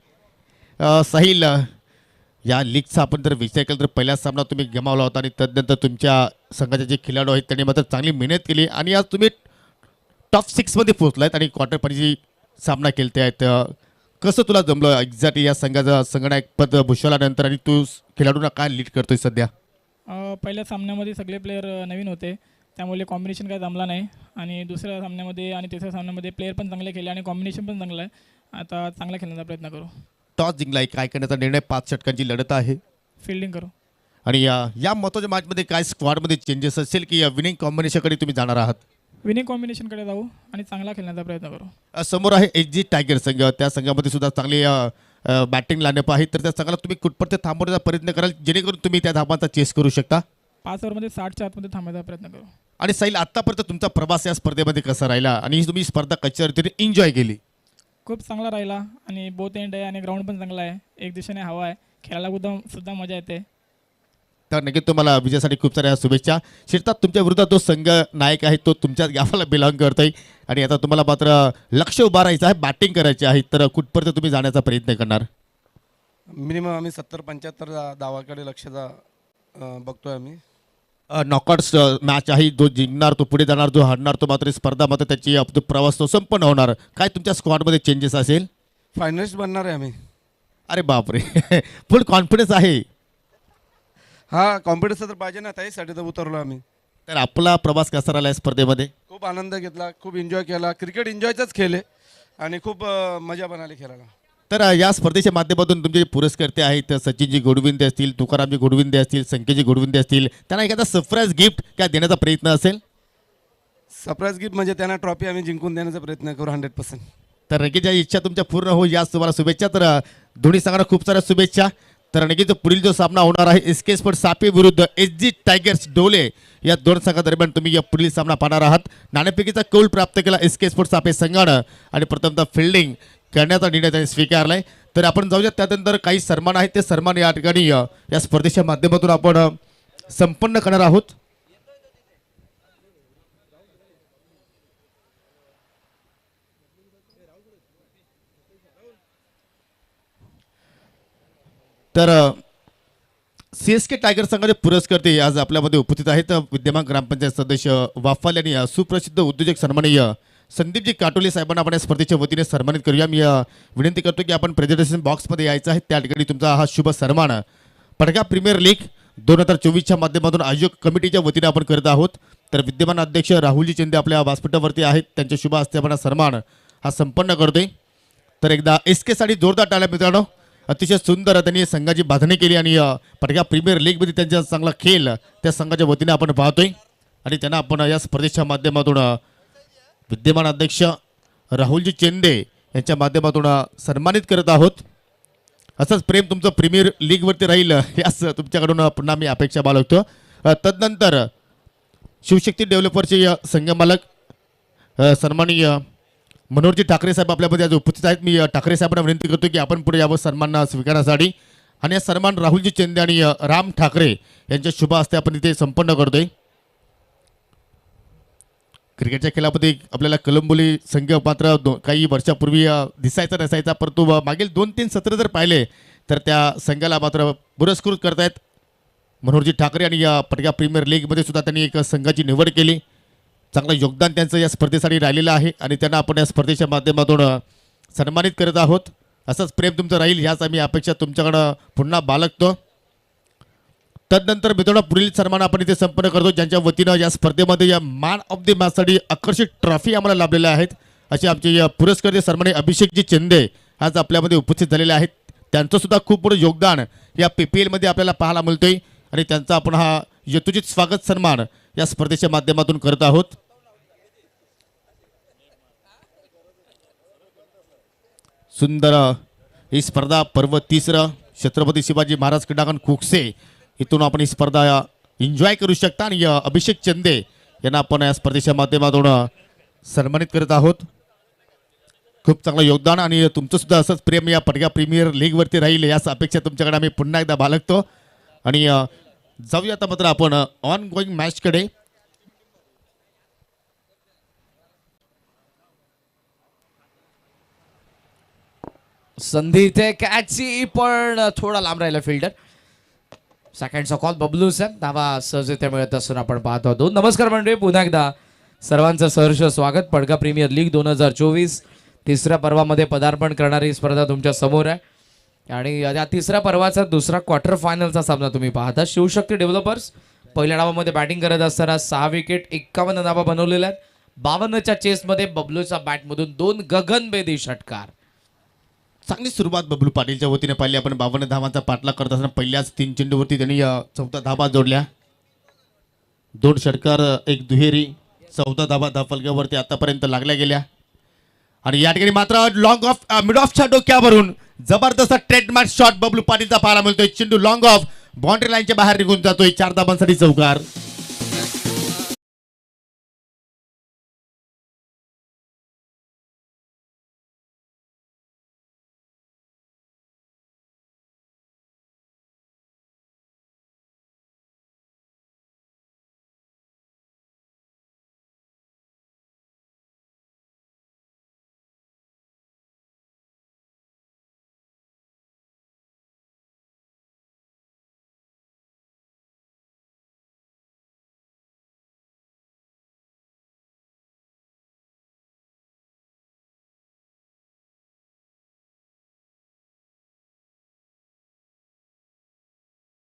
साहिल, या लीगचा आपण जर विचार केला तर पहिला सामना तुम्ही गमावला होता आणि त्यानंतर तुमच्या संघाचे जे खेळाडू आहेत त्यांनी मात्र चांगली मेहनत केली आणि आज तुम्ही टॉप 6मध्ये पोहोचलायत आणि क्वार्टर फायनलची सामना केलते आहेत. कसं तुला जमलं एक्झॅक्ट या संघाचं संगणक पद भूषवल्यानंतर आणि तू खेळाडूंना काय लीड करतोय सध्या? पहिल्या सामन्यामध्ये सगळे प्लेयर नवीन होते त्यामुळे कॉम्बिनेशन काय जमला नाही. आणि दुसऱ्या सामन्यामध्ये आणि तिसऱ्या सामन्यामध्ये प्लेयर पण चांगले खेळले आणि कॉम्बिनेशन पण चांगलं आहे. आता चांगला खेळण्याचा प्रयत्न करू. टॉस जिंकलाय, काय करण्याचा निर्णय? 5 षटकांची लढत आहे. फिल्डिंग करू. आणि या महत्त्वाच्या मॅचमध्ये काय स्क्वॉडमध्ये चेंजेस असेल की विनिंग कॉम्बिनेशनकडे तुम्ही जाणार आहात? विनिंग कॉम्बिनेशनकडे जाऊ आणि चांगला खेळण्याचा प्रयत्न करू. समोर आहे SG टायगर संघ. त्या संघामध्ये सुद्धा चांगली बॅटिंग लाईनअप आहे. तर त्या संघाला तुम्ही कुठपर्यंत थांबवण्याचा प्रयत्न कराल जेणेकरून तुम्ही त्या धावांचा चेस करू शकता? 5 ओव्हरमध्ये 60च्या आतमध्ये थांबायचा प्रयत्न करू. आणि साहिल, आतापर्यंत तुमचा प्रवास या स्पर्धेमध्ये कसा राहिला आणि तुम्ही स्पर्धा कशा रीतीने एन्जॉय केली? खूप चांगला राहिला आणि बोथ एंड आहे आणि ग्राउंड पण चांगला आहे. एक दिशेने हवा आहे. खेळायला सुद्धा मजा येते. तर नक्कीच तुम्हाला विजयासाठी खूप साऱ्या शुभेच्छा. शिरतात तुमच्या विरुद्ध जो संघ नायक आहे तो तुमच्याच गावाला बिलॉंग करतोय आणि आता तुम्हाला मात्र लक्ष उभारायचं आहे, बॅटिंग करायची आहे. तर कुठपर्यंत तुम्ही जाण्याचा प्रयत्न करणार? मिनिमम आम्ही 70-75 धावाकडे लक्षाचा बघतोय आम्ही. नॉकआउट्स मॅच आहे. जो जिंकणार तो पुढे जाणार, जो हारणार तो मात्र स्पर्धा मात्र त्याची तो प्रवास तो संपन्न होणार. काय तुमच्या स्क्वॉडमध्ये चेंजेस असेल? फायनलिस्ट बनणार आहे आम्ही. अरे बापरे फुल कॉन्फिडन्स आहे. हा, कॉम्पिटिशन तर पाहिजे ना, त्यासाठी तर उतरलो आम्ही. तर आपला प्रवास कसा राहिला या स्पर्धेमध्ये? खूप आनंद घेतला, खूप एन्जॉय केला. क्रिकेट एन्जॉयचाच खेळ आहे आणि खूप मजा पण आली खेळायला. तर या स्पर्धेच्या माध्यमातून तुमचे जे पुरस्कर्ते आहेत सचिनजी गोडविंदे असतील, तुकारामजी गोडविंदे असतील, संकेतजी गोडविंदे असतील, त्यांना एखादा सरप्राईज गिफ्ट काय देण्याचा प्रयत्न असेल? सरप्राईज गिफ्ट म्हणजे त्यांना ट्रॉफी आम्ही जिंकून देण्याचा प्रयत्न करू 100%. तर नक्कीच या इच्छा तुमच्या पूर्ण हो, याच तुम्हाला शुभेच्छा. तर दोन्ही संघांना खूप साऱ्या शुभेच्छा. तर नक्कीच पुढील जो सामना होणार आहे SK स्पोर्ट्स सापे विरुद्ध SG टायगर्स डोले या दोन संघादरम्यान तुम्ही या पुढील सामना पाहणार आहात. नाणेफेकीचा कौल प्राप्त केला SK स्पोर्ट्स सापे संघानं आणि प्रथमतः फिल्डिंग करण्याचा निर्णय त्यांनी स्वीकारलाय. तर आपण जाऊया त्यानंतर काही सन्मान आहेत ते सन्मान या ठिकाणी या स्पर्धेच्या माध्यमातून आपण संपन्न करणार आहोत. तर CSK टायगर संघाचे पुरस्कर्ते आज आपल्यामध्ये उपस्थित आहेत. विद्यमान ग्रामपंचायत सदस्य वाफाल यांनी सुप्रसिद्ध उद्योजक सन्माननीय संदीपजी काटोले साहेबांना आपण या स्पर्धेच्या वतीने सन्मानित करूया. मी विनंती करतो की आपण प्रेझेंटेशन बॉक्समध्ये यायचं आहे. त्या ठिकाणी तुमचा हा शुभ सन्मान पडगा प्रीमियर लीग 2024च्या माध्यमातून आयोजक कमिटीच्या वतीने आपण करत आहोत. तर विद्यमान अध्यक्ष राहुलजी चेंदे आपल्या व्यासपीठावरती आहेत. त्यांच्या शुभ हस्ते आपण सन्मान हा संपन्न करतोय. तर एकदा SK साठी जोरदार टाळ्या मित्रांनो. अतिशय सुंदर त्यांनी संघाची बांधणी केली आणि पडगा प्रीमियर लीगमध्ये त्यांचा चांगला खेळ त्या संघाच्या वतीने आपण पाहतोय आणि त्यांना आपण या स्पर्धेच्या माध्यमातून विद्यमान अध्यक्ष राहुलजी चेंदे यांच्या माध्यमातून सन्मानित करत आहोत. असंच प्रेम तुमचं प्रीमियर लीगवरती राहील याच तुमच्याकडून पुन्हा मी अपेक्षा बाळगतो. तदनंतर शिवशक्ती डेव्हलपर्सचे संघमालक सन्माननीय मनोहरजी ठाकरे साहेब आपल्यामध्ये आज उपस्थित आहेत. मी ठाकरे साहेबांना विनंती करतो की आपण पुढे यावं सन्मान स्वीकारण्यासाठी. आणि हा सन्मान राहुलजी चेंदे आणि राम ठाकरे यांच्या शुभ हस्ते आपण इथे संपन्न करतोय. क्रिकेटच्या खेळामध्ये आपल्याला कलंबोली संघ मात्र काही वर्षापूर्वी दिसायचा नसायचा, परंतु मागील 2-3 सत्र जर पाहिले तर त्या संघाला मात्र पुरस्कृत करतायत मनोहरजी ठाकरे. आणि या पटका प्रीमियर लीगमध्ये सुद्धा त्यांनी एक संघाची निवड केली. चांगलं योगदान त्यांचं या स्पर्धेसाठी राहिलेलं आहे आणि त्यांना आपण या स्पर्धेच्या माध्यमातून सन्मानित करत आहोत. असंच प्रेम तुमचं राहील ह्याच आम्ही अपेक्षा तुमच्याकडं पुन्हा बाळगतो. तदनंतर मित्रांनो पुढील सन्मान आपण इथे संपन्न करतो, ज्यांच्या वतीनं या स्पर्धेमध्ये या मॅन ऑफ द मॅचसाठी आकर्षक ट्रॉफी आम्हाला लाभलेल्या आहेत. असे आमचे या पुरस्कार सन्माननीय अभिषेकजी चंदे आज आपल्यामध्ये उपस्थित झालेले आहेत. त्यांचं सुद्धा खूप मोठं योगदान या PPL मध्ये आपल्याला पाहायला मिळतोय आणि त्यांचा आपण हा यथोचित स्वागत सन्मान या स्पर्धेच्या माध्यमातून करत आहोत. सुंदर ही स्पर्धा पर्व 3 छत्रपती शिवाजी महाराज क्रीडांगण कुकसे इथून आपण ही स्पर्धा एन्जॉय करू शकता. आणि अभिषेक चंदे यांना आपण या स्पर्धेच्या माध्यमातून सन्मानित करत आहोत. खूप चांगलं योगदान आणि तुमचं सुद्धा असंच प्रेम या पटका प्रीमियर लीगवरती राहील याच अपेक्षा तुमच्याकडे आम्ही पुन्हा एकदा बाळगतो. आणि जाऊया आता मात्र आपण ऑन गोईंग मॅचकडे. संधी इथे कॅचची, पण थोडा लांब राहिला फिल्डर. सेकंडचा कॉल बबलू सॅम, धावा सहज इथे मिळत असून आपण पाहतो आहोत. नमस्कार मंडळी, पुन्हा एकदा सर्वांचं सहर्ष स्वागत. पडका प्रीमियर लीग 2024 तिसऱ्या पर्वामध्ये पदार्पण करणारी स्पर्धा तुमच्या समोर आहे आणि या तिसऱ्या पर्वाचा दुसरा क्वार्टर फायनलचा सामना तुम्ही पाहता. शिवशक्ती डेव्हलपर्स पहिल्या डावामध्ये बॅटिंग करत असताना 6 विकेट 51 धावा बनवलेल्या आहेत. 52च्या चेसमध्ये बबलूच्या बॅटमधून 2 गगनभेदी षटकार. चांगली सुरुवात बबलू पाटीलच्या वतीने पाहिली आपण. 52 धावांचा पाठलाग करत असताना पहिल्याच 3 चेंडूवरती त्यांनी 14 धावा जोडल्या. 2 षटकार 1 दुहेरी 14 धावा धाफलक्यावरती आतापर्यंत लागल्या गेल्या. आणि या ठिकाणी मात्र लॉंग ऑफ मिड ऑफच्या डोक्यावरून जबरदस्त ट्रेडमार्क शॉट बबलू पाटीलचा पाहायला मिळतोय. चेंडू लॉंग ऑफ बाउंड्री लाईनच्या बाहेर निघून जातोय. 4 धावांसाठी चौकार.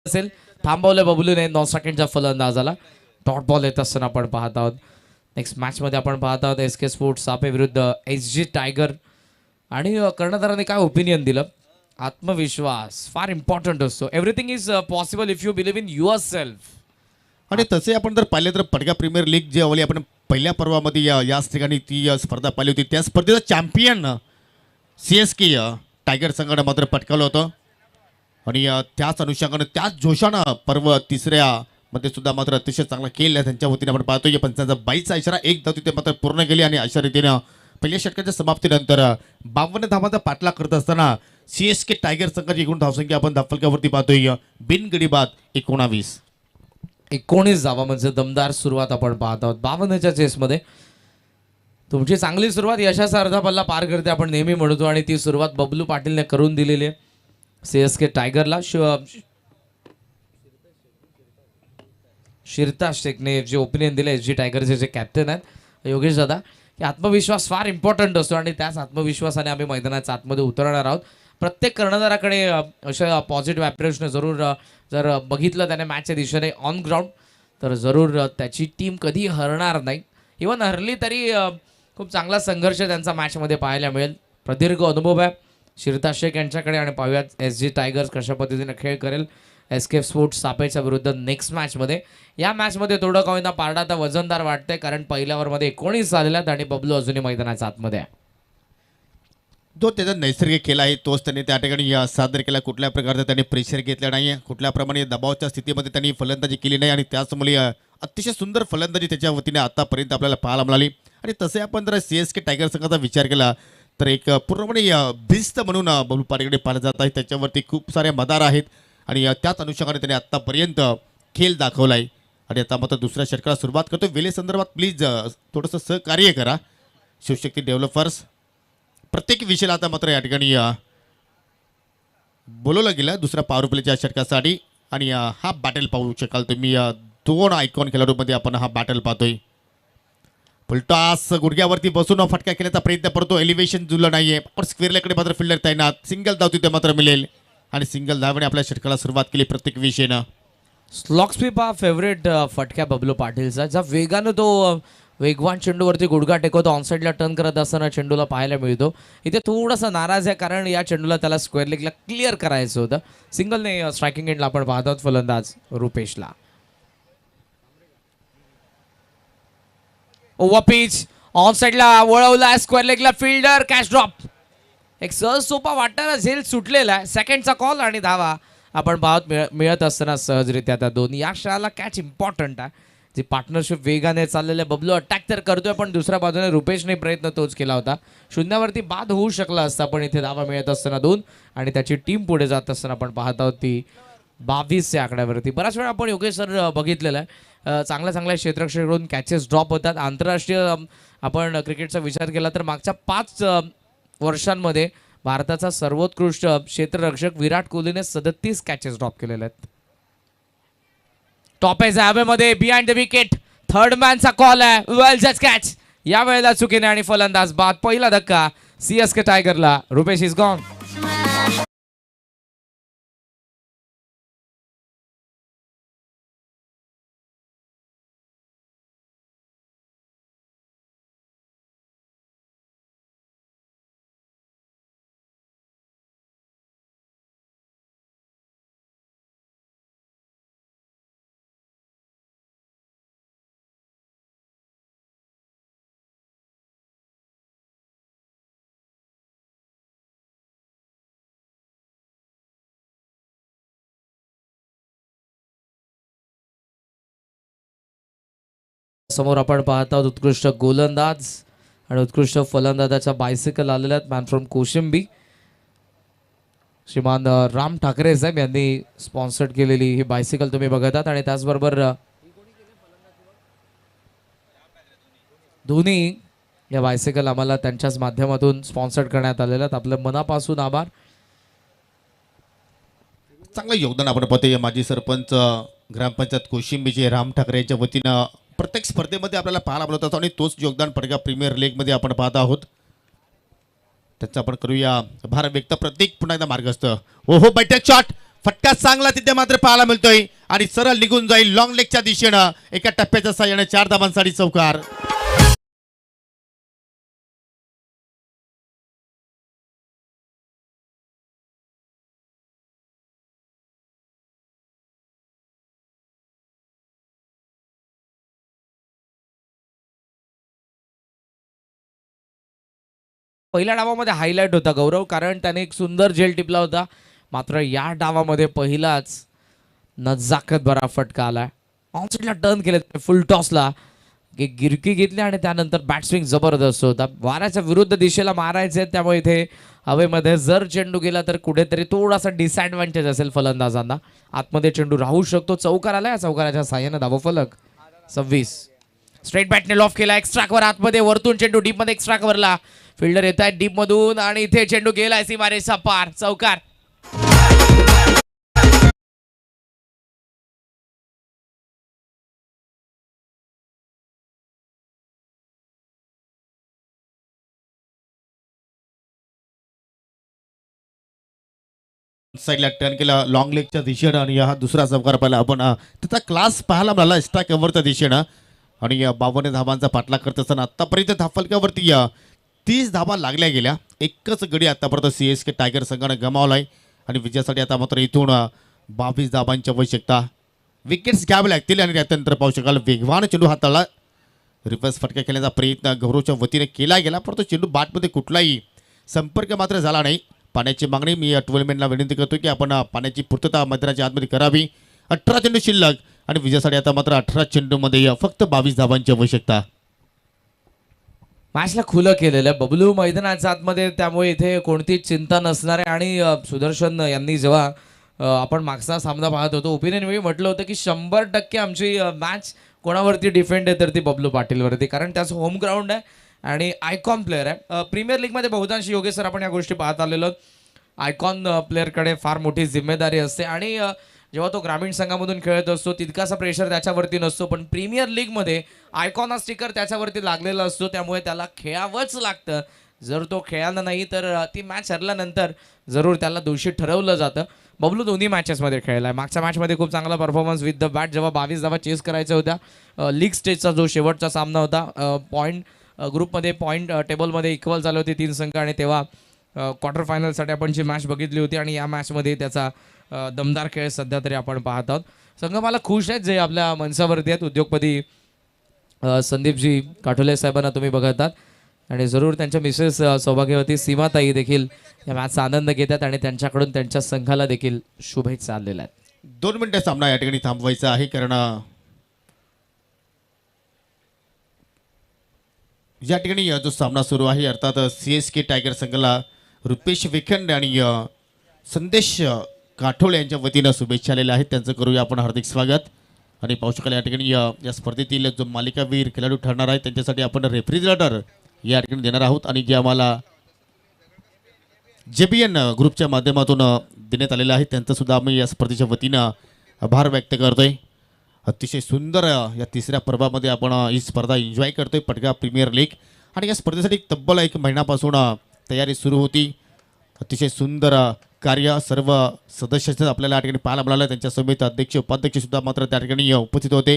असेल थांबवलं बबलूने. 9 सेकंडचा फलंदाजाला डॉट बॉल येत असताना आपण पाहत आहोत. नेक्स्ट मॅचमध्ये आपण पाहत आहोत SK स्पोर्ट्स सापे विरुद्ध SG टायगर. आणि कर्णधाराने काय ओपिनियन दिलं, आत्मविश्वास फार इम्पॉर्टंट असतो. Everything is possible if you believe in your self. आणि तसे आपण जर पाहिले तर पटका प्रीमियर लीग जे आवली आपण पहिल्या पर्वामध्ये याच ठिकाणी ती स्पर्धा पाहिली होती. त्या स्पर्धेचं चॅम्पियन CSK टायगर संघानं मात्र पटकावलं होतं. आणि त्याच अनुषंगानं त्याच जोशानं पर्व 3ऱ्या मध्ये सुद्धा मात्र अतिशय चांगला केला त्यांच्या वतीने आपण पाहतोय. पण त्यांचा 22चा इशारा 1 धाव तिथे मात्र पूर्ण केली. आणि अशा रीतीनं पहिल्या षटकाच्या समाप्तीनंतर 52 धावांचा पाठलाग करत असताना CSK टायगर संघाची एकूण धावसंख्या आपण धाफलक्यावरती पाहतोय बिनगडी बाद 19 धावा म्हणजे दमदार सुरुवात आपण पाहत आहोत. 52च्या चेसमध्ये तुमची चांगली सुरुवात यशाचा अर्धा पल्ला पार करते आपण नेहमी म्हणतो. आणि ती सुरुवात बबलू पाटीलने करून दिलेली आहे CSK टायगरला. शिरता शेखने जे ओपिनियन दिले SG टायगरचे जे कॅप्टन आहेत योगेश दादा, की आत्मविश्वास फार इम्पॉर्टंट असतो आणि त्याच आत्मविश्वासाने आम्ही मैदानाच्या आतमध्ये उतरणार आहोत. प्रत्येक कर्णधाराकडे अशा पॉझिटिव्ह अप्रोचने जरूर जर बघितलं त्याने मॅचच्या दिशेने ऑन ग्राउंड तर जरूर त्याची टीम कधी हरणार नाही. इव्हन हरली तरी खूप चांगला संघर्ष त्यांचा मॅचमध्ये पाहायला मिळेल. प्रदीर्घ अनुभव आहे शिरता शेख यांच्याकडे. आणि पाहूयात SG टायगर्स कशा पद्धतीने खेळ करेल SK स्पोर्ट्स सापेच्या विरुद्ध नेक्स्ट मॅचमध्ये. या मॅचमध्ये थोडं का होईना पारडा आता वजनदार वाटतंय कारण पहिल्या ओव्हरमध्ये 19 झालेल्या आहेत आणि बबलू अजूनही मैदानाच्या आतमध्ये आहे. जो त्याचा नैसर्गिक खेळ आहे तोच त्यांनी त्या ठिकाणी सादर केला. कुठल्या प्रकारचं त्यांनी प्रेशर घेतलं नाही आहे. कुठल्याप्रमाणे दबावाच्या स्थितीमध्ये त्यांनी फलंदाजी केली नाही आणि त्याचमुळे अतिशय सुंदर फलंदाजी त्याच्या वतीने आतापर्यंत आपल्याला पाहायला मिळाली. आणि तसे आपण जर CSK टायगर संघाचा विचार केला तर एक पूर्णपणे भिस्त म्हणून बबलू पाटीलकडे पाहिलं जात आहे. त्याच्यावरती खूप सारे मदार आहेत आणि त्याच अनुषंगाने त्याने आत्तापर्यंत खेळ दाखवला आहे. आणि आता मात्र दुसऱ्या षटकाला सुरुवात करतो. वेळेसंदर्भात प्लीज थोडंसं सहकार्य करा. शिवशक्ती डेव्हलपर्स प्रत्येक विषयाला आता मात्र या ठिकाणी बोलवलं गेलं दुसऱ्या पॉवर प्लेच्या षटकासाठी. आणि हा बॅटल पाहू शकाल तुम्ही. दोन आयकॉन खेळाडूमध्ये आपण हा बॅटल पाहतोय. फुलटॉस गुडघ्यावरती बसून फटका खेळण्याचा प्रयत्न करतो. एलिव्हेशन जुळलं नाहीये. पण स्क्वेअरकडे मात्र फिल्डर तैनात. सिंगल धाव तिथे मात्र मिळेल आणि सिंगल धावाने आपल्या षटकाला सुरुवात केली प्रत्येक विषयानं. स्लॉक स्वीप हा फेवरेट फटक्या बबलू पाटीलचा, ज्या वेगानं तो वेगवान चेंडूवरती गुडघा टेकवतो, ऑनसाईडला टर्न करत असताना चेंडूला पाहायला मिळतो. इथे थोडासा नाराज आहे कारण या चेंडूला त्याला स्क्वेअर लेगला क्लिअर करायचं होतं. सिंगलने स्ट्रायकिंग एंडला आपण पाहत आहोत फलंदाज रुपेशला. ओव्हर पिच ऑन साईडला वळवला स्क्वेअर लेगला फिल्डर कॅच ड्रॉप. एक सहज सोपा वाटणारा झेल सुटलेला आहे. सेकंडचा कॉल आणि धावा आपण पाहत मिळत असताना सहजरित्या त्या दोन्ही. या क्षणाला कॅच इम्पॉर्टंट आहे. जी पार्टनरशिप वेगाने चाललेले बबलू अटॅक तर करतोय पण दुसऱ्या बाजूने रुपेशने प्रयत्न तोच केला होता. शून्यावरती बाद होऊ शकला असता पण इथे धावा मिळत असताना 2 आणि त्याची टीम पुढे जात असताना आपण पाहत आहोत ती 22च्या आकड्यावरती. बऱ्याच वेळा आपण योगेश सर बघितलेलं आहे चांगल्या चांगल्या क्षेत्ररक्षकांकडून कॅचेस ड्रॉप होतात. आंतरराष्ट्रीय आपण क्रिकेटचा विचार केला तर मागच्या 5 वर्षांमध्ये भारताचा सर्वोत्कृष्ट क्षेत्ररक्षक विराट कोहलीने 37 कॅचेस ड्रॉप केलेले आहेत. टॉप एज हॅवेमध्ये बिहाइंड द विकेट थर्ड मॅनचा कॉल आहे. वेल जज कॅच या वेळेला चुकीने आणि फलंदाज बाद. पहिला धक्का सीएसके टायगरला. Rupesh is gone. समोर आपण पाहत आहोत उत्कृष्ट गोलंदाज आणि उत्कृष्ट फलंदाजाच्या बायसिकल आलेल्या आहेत. मॅन फ्रॉम कोशिंबी श्रीमान राम ठाकरे साहेब यांनी स्पॉन्सर्ड केलेली ही बायसिकल तुम्ही बघत आहात. आणि त्याचबरोबर दोन्ही या बायसिकल आम्हाला त्यांच्याच माध्यमातून स्पॉन्सर्ड करण्यात आलेल्या आहेत. आपलं मनापासून आभार. चांगलं योगदान आपण पाहतोय. माजी सरपंच ग्रामपंचायत कोशिंबीचे राम ठाकरे यांच्या वतीनं प्रत्येक स्पर्धेमध्ये आपल्याला पाहायला मिळत असतो आणि तोच योगदान पडगा प्रीमियर लीगमध्ये आपण पाहत आहोत. त्याचा आपण करूया भार व्यक्त. प्रत्येक पुन्हा एकदा मार्गस्थ. ओहो बैठक शॉट फटका चांगला तिथे मात्र पाहायला मिळतोय आणि सरळ निघून जाईल लॉंग लेगच्या दिशेनं. एका टप्प्याच्या साह्याने 4 धावांसाठी चौकार. पहिल्या डावामध्ये हायलाइट होता गौरव कारण त्याने एक सुंदर झेल टिपला होता. मात्र या डावामध्ये पहिलाच नजाकत भरा फटका आलाय. ऑनसाईडला टर्न केले फुल टॉसला एक गिरकी घेतली आणि त्यानंतर बॅटस्विंग जबरदस्त होता. वाऱ्याच्या विरुद्ध दिशेला मारायचे त्यामुळे इथे हवेमध्ये जर चेंडू गेला तर कुठेतरी थोडासा डिसएडव्हान्टेज असेल फलंदाजांना. आतमध्ये चेंडू राहू शकतो. चौकार आला. चौकाराच्या साह्याने धावफलक 26. स्ट्रेट बॅटने लॉफ केला. एक्स्ट्रा कव्हर आतमध्ये वरतून चेंडू डीप मध्ये एक्स्ट्रा कव्हरला. फिल्डर येत आहेत डीप मधून आणि इथे चेंडू गेलाय सीमारेषा पार. चौकार. साईडला टर्न केला लॉंग लेगच्या दिशेनं आणि हा दुसरा चौकार पाहिला आपण. त्याचा क्लास पाहायला मिळाला एक्स्ट्रा कव्हरच्या दिशेनं आणि 52 धावांचा पाठलाग करत असताना आतापर्यंत धाफलक्यावरती 30 धावा लागल्या गेल्या. एकच गडी आतापर्यंत सीएसके टायगर संघाने गमावलाय आणि विजयासाठी आता मात्र इथून 22 धावांची आवश्यकता. विकेट्स घ्यावे लागतील आणि त्यानंतर पाहू शकाल वेगवान चेंडू हाताळला. रिव्हर्स फटका खेळण्याचा प्रयत्न गौरवच्या वतीने केला गेला परंतु चेंडू बॅटमध्ये कुठलाही संपर्क मात्र झाला नाही. पाण्याची मागणी मी टूर्नामेंटला विनंती करतो की आपण पाण्याची पूर्तता मैदानाच्या आतमध्ये करावी. 18 चेंडू शिल्लक आणि विजयासाठी आता मात्र 18 चेंडूमध्ये फक्त 22 धावांची आवश्यकता. मॅचला खुलं केलेलं आहे बबलू मैदानाच्या आतमध्ये त्यामुळे इथे कोणतीच चिंता नसणार आहे. आणि सुदर्शन यांनी जेव्हा आपण मागचा सामना पाहत होतो, ओपिनियन वेळी म्हटलं होतं की 100% आमची मॅच कोणावरती डिफेंड आहे तर ती बबलू पाटीलवरती, कारण त्याचं होम ग्राउंड आहे आणि आयकॉन प्लेअर आहे. प्रीमियर लीगमध्ये बहुतांशी योगेश सर आपण या गोष्टी पाहत आलेलो. आयकॉन प्लेअरकडे फार मोठी जिम्मेदारी असते आणि जेव्हा तो ग्रामीण संघामधून खेळत असतो तितकासा प्रेशर त्याच्यावरती नसतो, पण प्रीमियर लीगमध्ये आयकॉन हा स्टिकर त्याच्यावरती लागलेला असतो, त्यामुळे त्याला खेळावंच लागतं. जर तो खेळाला नाही तर ती मॅच हरल्यानंतर जरूर त्याला दोषी ठरवलं जातं. बबलू दोन्ही मॅचेसमध्ये खेळला आहे. मागच्या मॅचमध्ये खूप चांगला परफॉर्मन्स विथ द बॅट, जेव्हा 22 धावा चेस करायच्या होत्या. लीग स्टेजचा जो शेवटचा सामना होता, पॉईंट ग्रुपमध्ये पॉईंट टेबलमध्ये इक्वल झाले होते 3 संघ, आणि तेव्हा क्वार्टर फायनलसाठी आपण जी मॅच बघितली होती आणि या मॅचमध्ये त्याचा दमदार खेळ सध्या तरी आपण पाहत आहोत. संघ मला खुश आहेत जे आपल्या मनसावरती आहेत. उद्योगपती संदीपजी काठोले साहेबांना तुम्ही बघत आहात आणि जरूर त्यांच्या मिसेस सौभाग्यवती सीमाताई देखील या मॅचचा आनंद घेतात आणि त्यांच्याकडून त्यांच्या संघाला देखील शुभेच्छा आलेल्या आहेत. 2 मिनिटं सामना या ठिकाणी थांबवायचा आहे, कारण या ठिकाणी जो सामना सुरू आहे अर्थात CSK टायगर संघाला रुपेश विखंड आणि संदेश काठोळे यांच्या वतीनं शुभेच्छा आलेल्या आहेत. त्यांचं करूया आपण हार्दिक स्वागत. आणि पाहू शकाल या ठिकाणी या स्पर्धेतील जो मालिकावीर खेळाडू ठरणार आहे त्यांच्यासाठी आपण रेफ्रिजरेटर या ठिकाणी देणार आहोत, आणि जे आम्हाला JBN ग्रुपच्या माध्यमातून देण्यात आलेलं आहे त्यांचं सुद्धा आम्ही या स्पर्धेच्या वतीनं आभार व्यक्त करतोय. अतिशय सुंदर या तिसऱ्या पर्वामध्ये आपण ही स्पर्धा एन्जॉय करतोय, पटगा प्रीमियर लीग. आणि या स्पर्धेसाठी तब्बल 1 महिन्यापासून तयारी सुरू होती. अतिशय सुंदर कार्य सर्व सदस्य आपल्याला या ठिकाणी पाहायला मिळालं. त्यांच्या समेत अध्यक्ष उपाध्यक्ष सुद्धा मात्र त्या ठिकाणी उपस्थित होते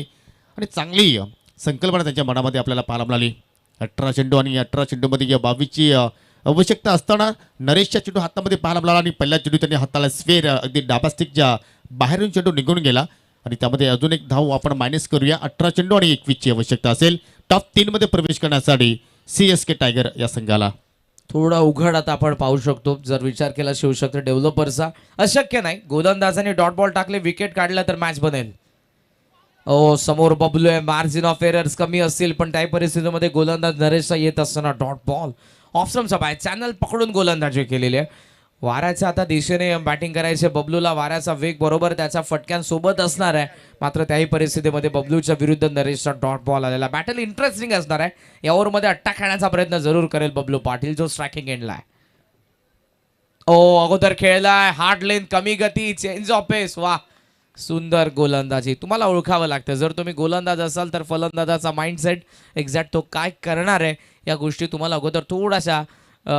आणि चांगली संकल्पना त्यांच्या मनामध्ये आपल्याला पाहायला मिळाली. 18 चेंडू आणि 18 चेंडूमध्ये 22ची आवश्यकता असताना नरेशच्या चेंडू हातामध्ये पाहायला मिळाला आणि पहिल्या चेंडू त्यांनी हाताला स्फेअर अगदी डाबा स्टिकच्या बाहेरून चेंडू निघून गेला आणि त्यामध्ये अजून एक धाव आपण मायनस करूया. 18 चेंडू आणि 21ची आवश्यकता असेल टॉप 3 मध्ये प्रवेश करण्यासाठी CSK टायगर या संघाला. थोडा उघड आता आपण पाहू शकतो जर विचार केला शिवशक्ती डेव्हलपर्सचा. अशक्य नाही, गोलंदाजाने डॉट बॉल टाकले, विकेट काढला तर मॅच बनेल. समोर बबलू आहे, मार्जिन ऑफ एरर्स कमी असतील, पण त्या परिस्थितीमध्ये गोलंदाज नरेशचा येत असताना डॉट बॉल ऑफस्टम्पचा बाय चॅनल पकडून गोलंदाजी केलेली आहे. वाऱ्याच्या आता दिशेने बॅटिंग करायचे बबलूला, वाऱ्याचा वेग बरोबर त्याच्या फटक्यांसोबत असणार आहे, मात्र त्याही परिस्थितीमध्ये बबलूच्या विरुद्ध नरेशचा डॉट बॉल आलेला. बॅटल इंटरेस्टिंग असणार आहे. या ओव्हरमध्ये अट्टा खेळण्याचा प्रयत्न जरूर करेल बबलू पाटील जो स्ट्रायकिंग एंडला आहे. अगोदर खेळलाय, हार्ड लेंथ, कमी गती, चेंज ऑफ पेस. वा, सुंदर गोलंदाजी. तुम्हाला ओळखावं लागतं, जर तुम्ही गोलंदाज असाल तर फलंदाजाचा माइंडसेट एक्झॅक्ट तो काय करणार आहे या गोष्टी तुम्हाला अगोदर थोड्याशा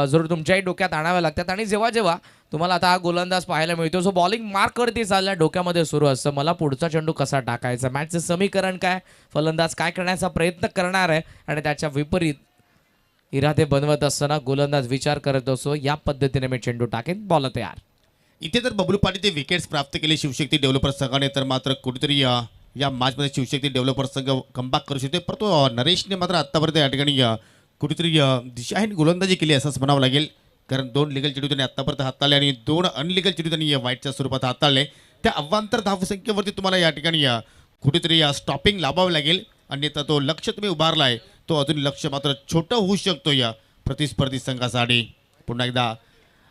जरूर तुमच्याही डोक्यात आणाव्या लागतात. आणि जेव्हा जेव्हा तुम्हाला आता हा गोलंदाज पाहायला मिळतो जो बॉलिंग मार्क करते चालल्या डोक्यामध्ये सुरू असतं, मला पुढचा चेंडू कसा टाकायचा, मॅचचं समीकरण काय, फलंदाज काय करण्याचा प्रयत्न करणार आहे आणि त्याच्या विपरीत इरादे बनवत असताना गोलंदाज विचार करत असतो या पद्धतीने मी चेंडू टाकेन, बॉल तयार. इथे जर बबलू पाटील ते विकेट्स प्राप्त केले शिवशक्ती डेव्हलपर संघाने तर मात्र कुठेतरी या मॅचमध्ये शिवशक्ती डेव्हलपर संघ कमबॅक करू शकते. परंतु नरेशने मात्र आत्तापर्यंत या ठिकाणी कुठेतरी दिशाहीन गोलंदाजी केली असंच म्हणावं लागेल, कारण 2 लिगल चेंडू त्यांनी आत्तापर्यंत हाताळले आणि 2 अनलिगल चेंडू त्यांनी व्हाईटच्या स्वरूपात हाताळले. त्या अवांतर धावसंख्येवरती तुम्हाला या ठिकाणी कुठेतरी स्टॉपिंग लावावं लागेल, अन्यथा तो लक्ष तुम्ही उभारला आहे तो अजून लक्ष मात्र छोटं होऊ शकतो या प्रतिस्पर्धी संघासाठी. पुन्हा एकदा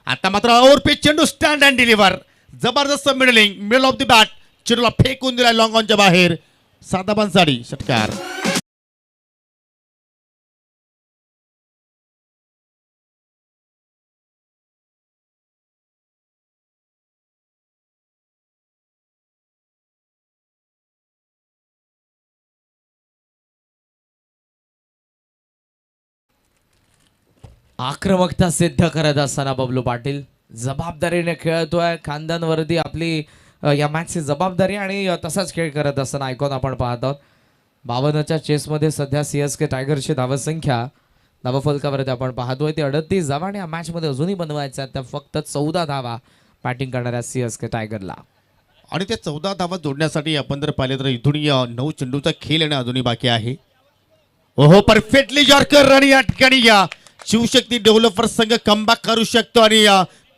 आता मात्र ओव्हर पिच चेंडू स्टँड अँड डिलिव्हर, जबरदस्त मिडल ऑफ द बॅट, चेंडूला फेकून दिला लॉंग ऑनच्या बाहेर, साधा बनसाडी षटकार. आक्रमकता सिद्ध करत असताना बबलू पाटील जबाबदारीने खेळतोय, खांद्यांवरती आपली या मॅचची जबाबदारी आणि तसाच खेळ करत असताना आयकॉन आपण पाहत आहोत. 52च्या चेसमध्ये सध्या CSK टायगरची धावसंख्या धावफलकावरती आपण पाहतोय ते 38 धावा आणि या मॅचमध्ये अजूनही बनवायच्या त्या फक्त 14 धावा बॅटिंग करणाऱ्या CSK टायगरला. आणि त्या 14 धावा जोडण्यासाठी आपण जर पाहिले तर इथून 9 चेंडूचा खेळ येणं अजूनही बाकी आहे. ओहो, परफेक्टली यॉर्कर आणि या ठिकाणी शिवशक्ती डेव्हलपर संघ कमबॅक करू शकतो आणि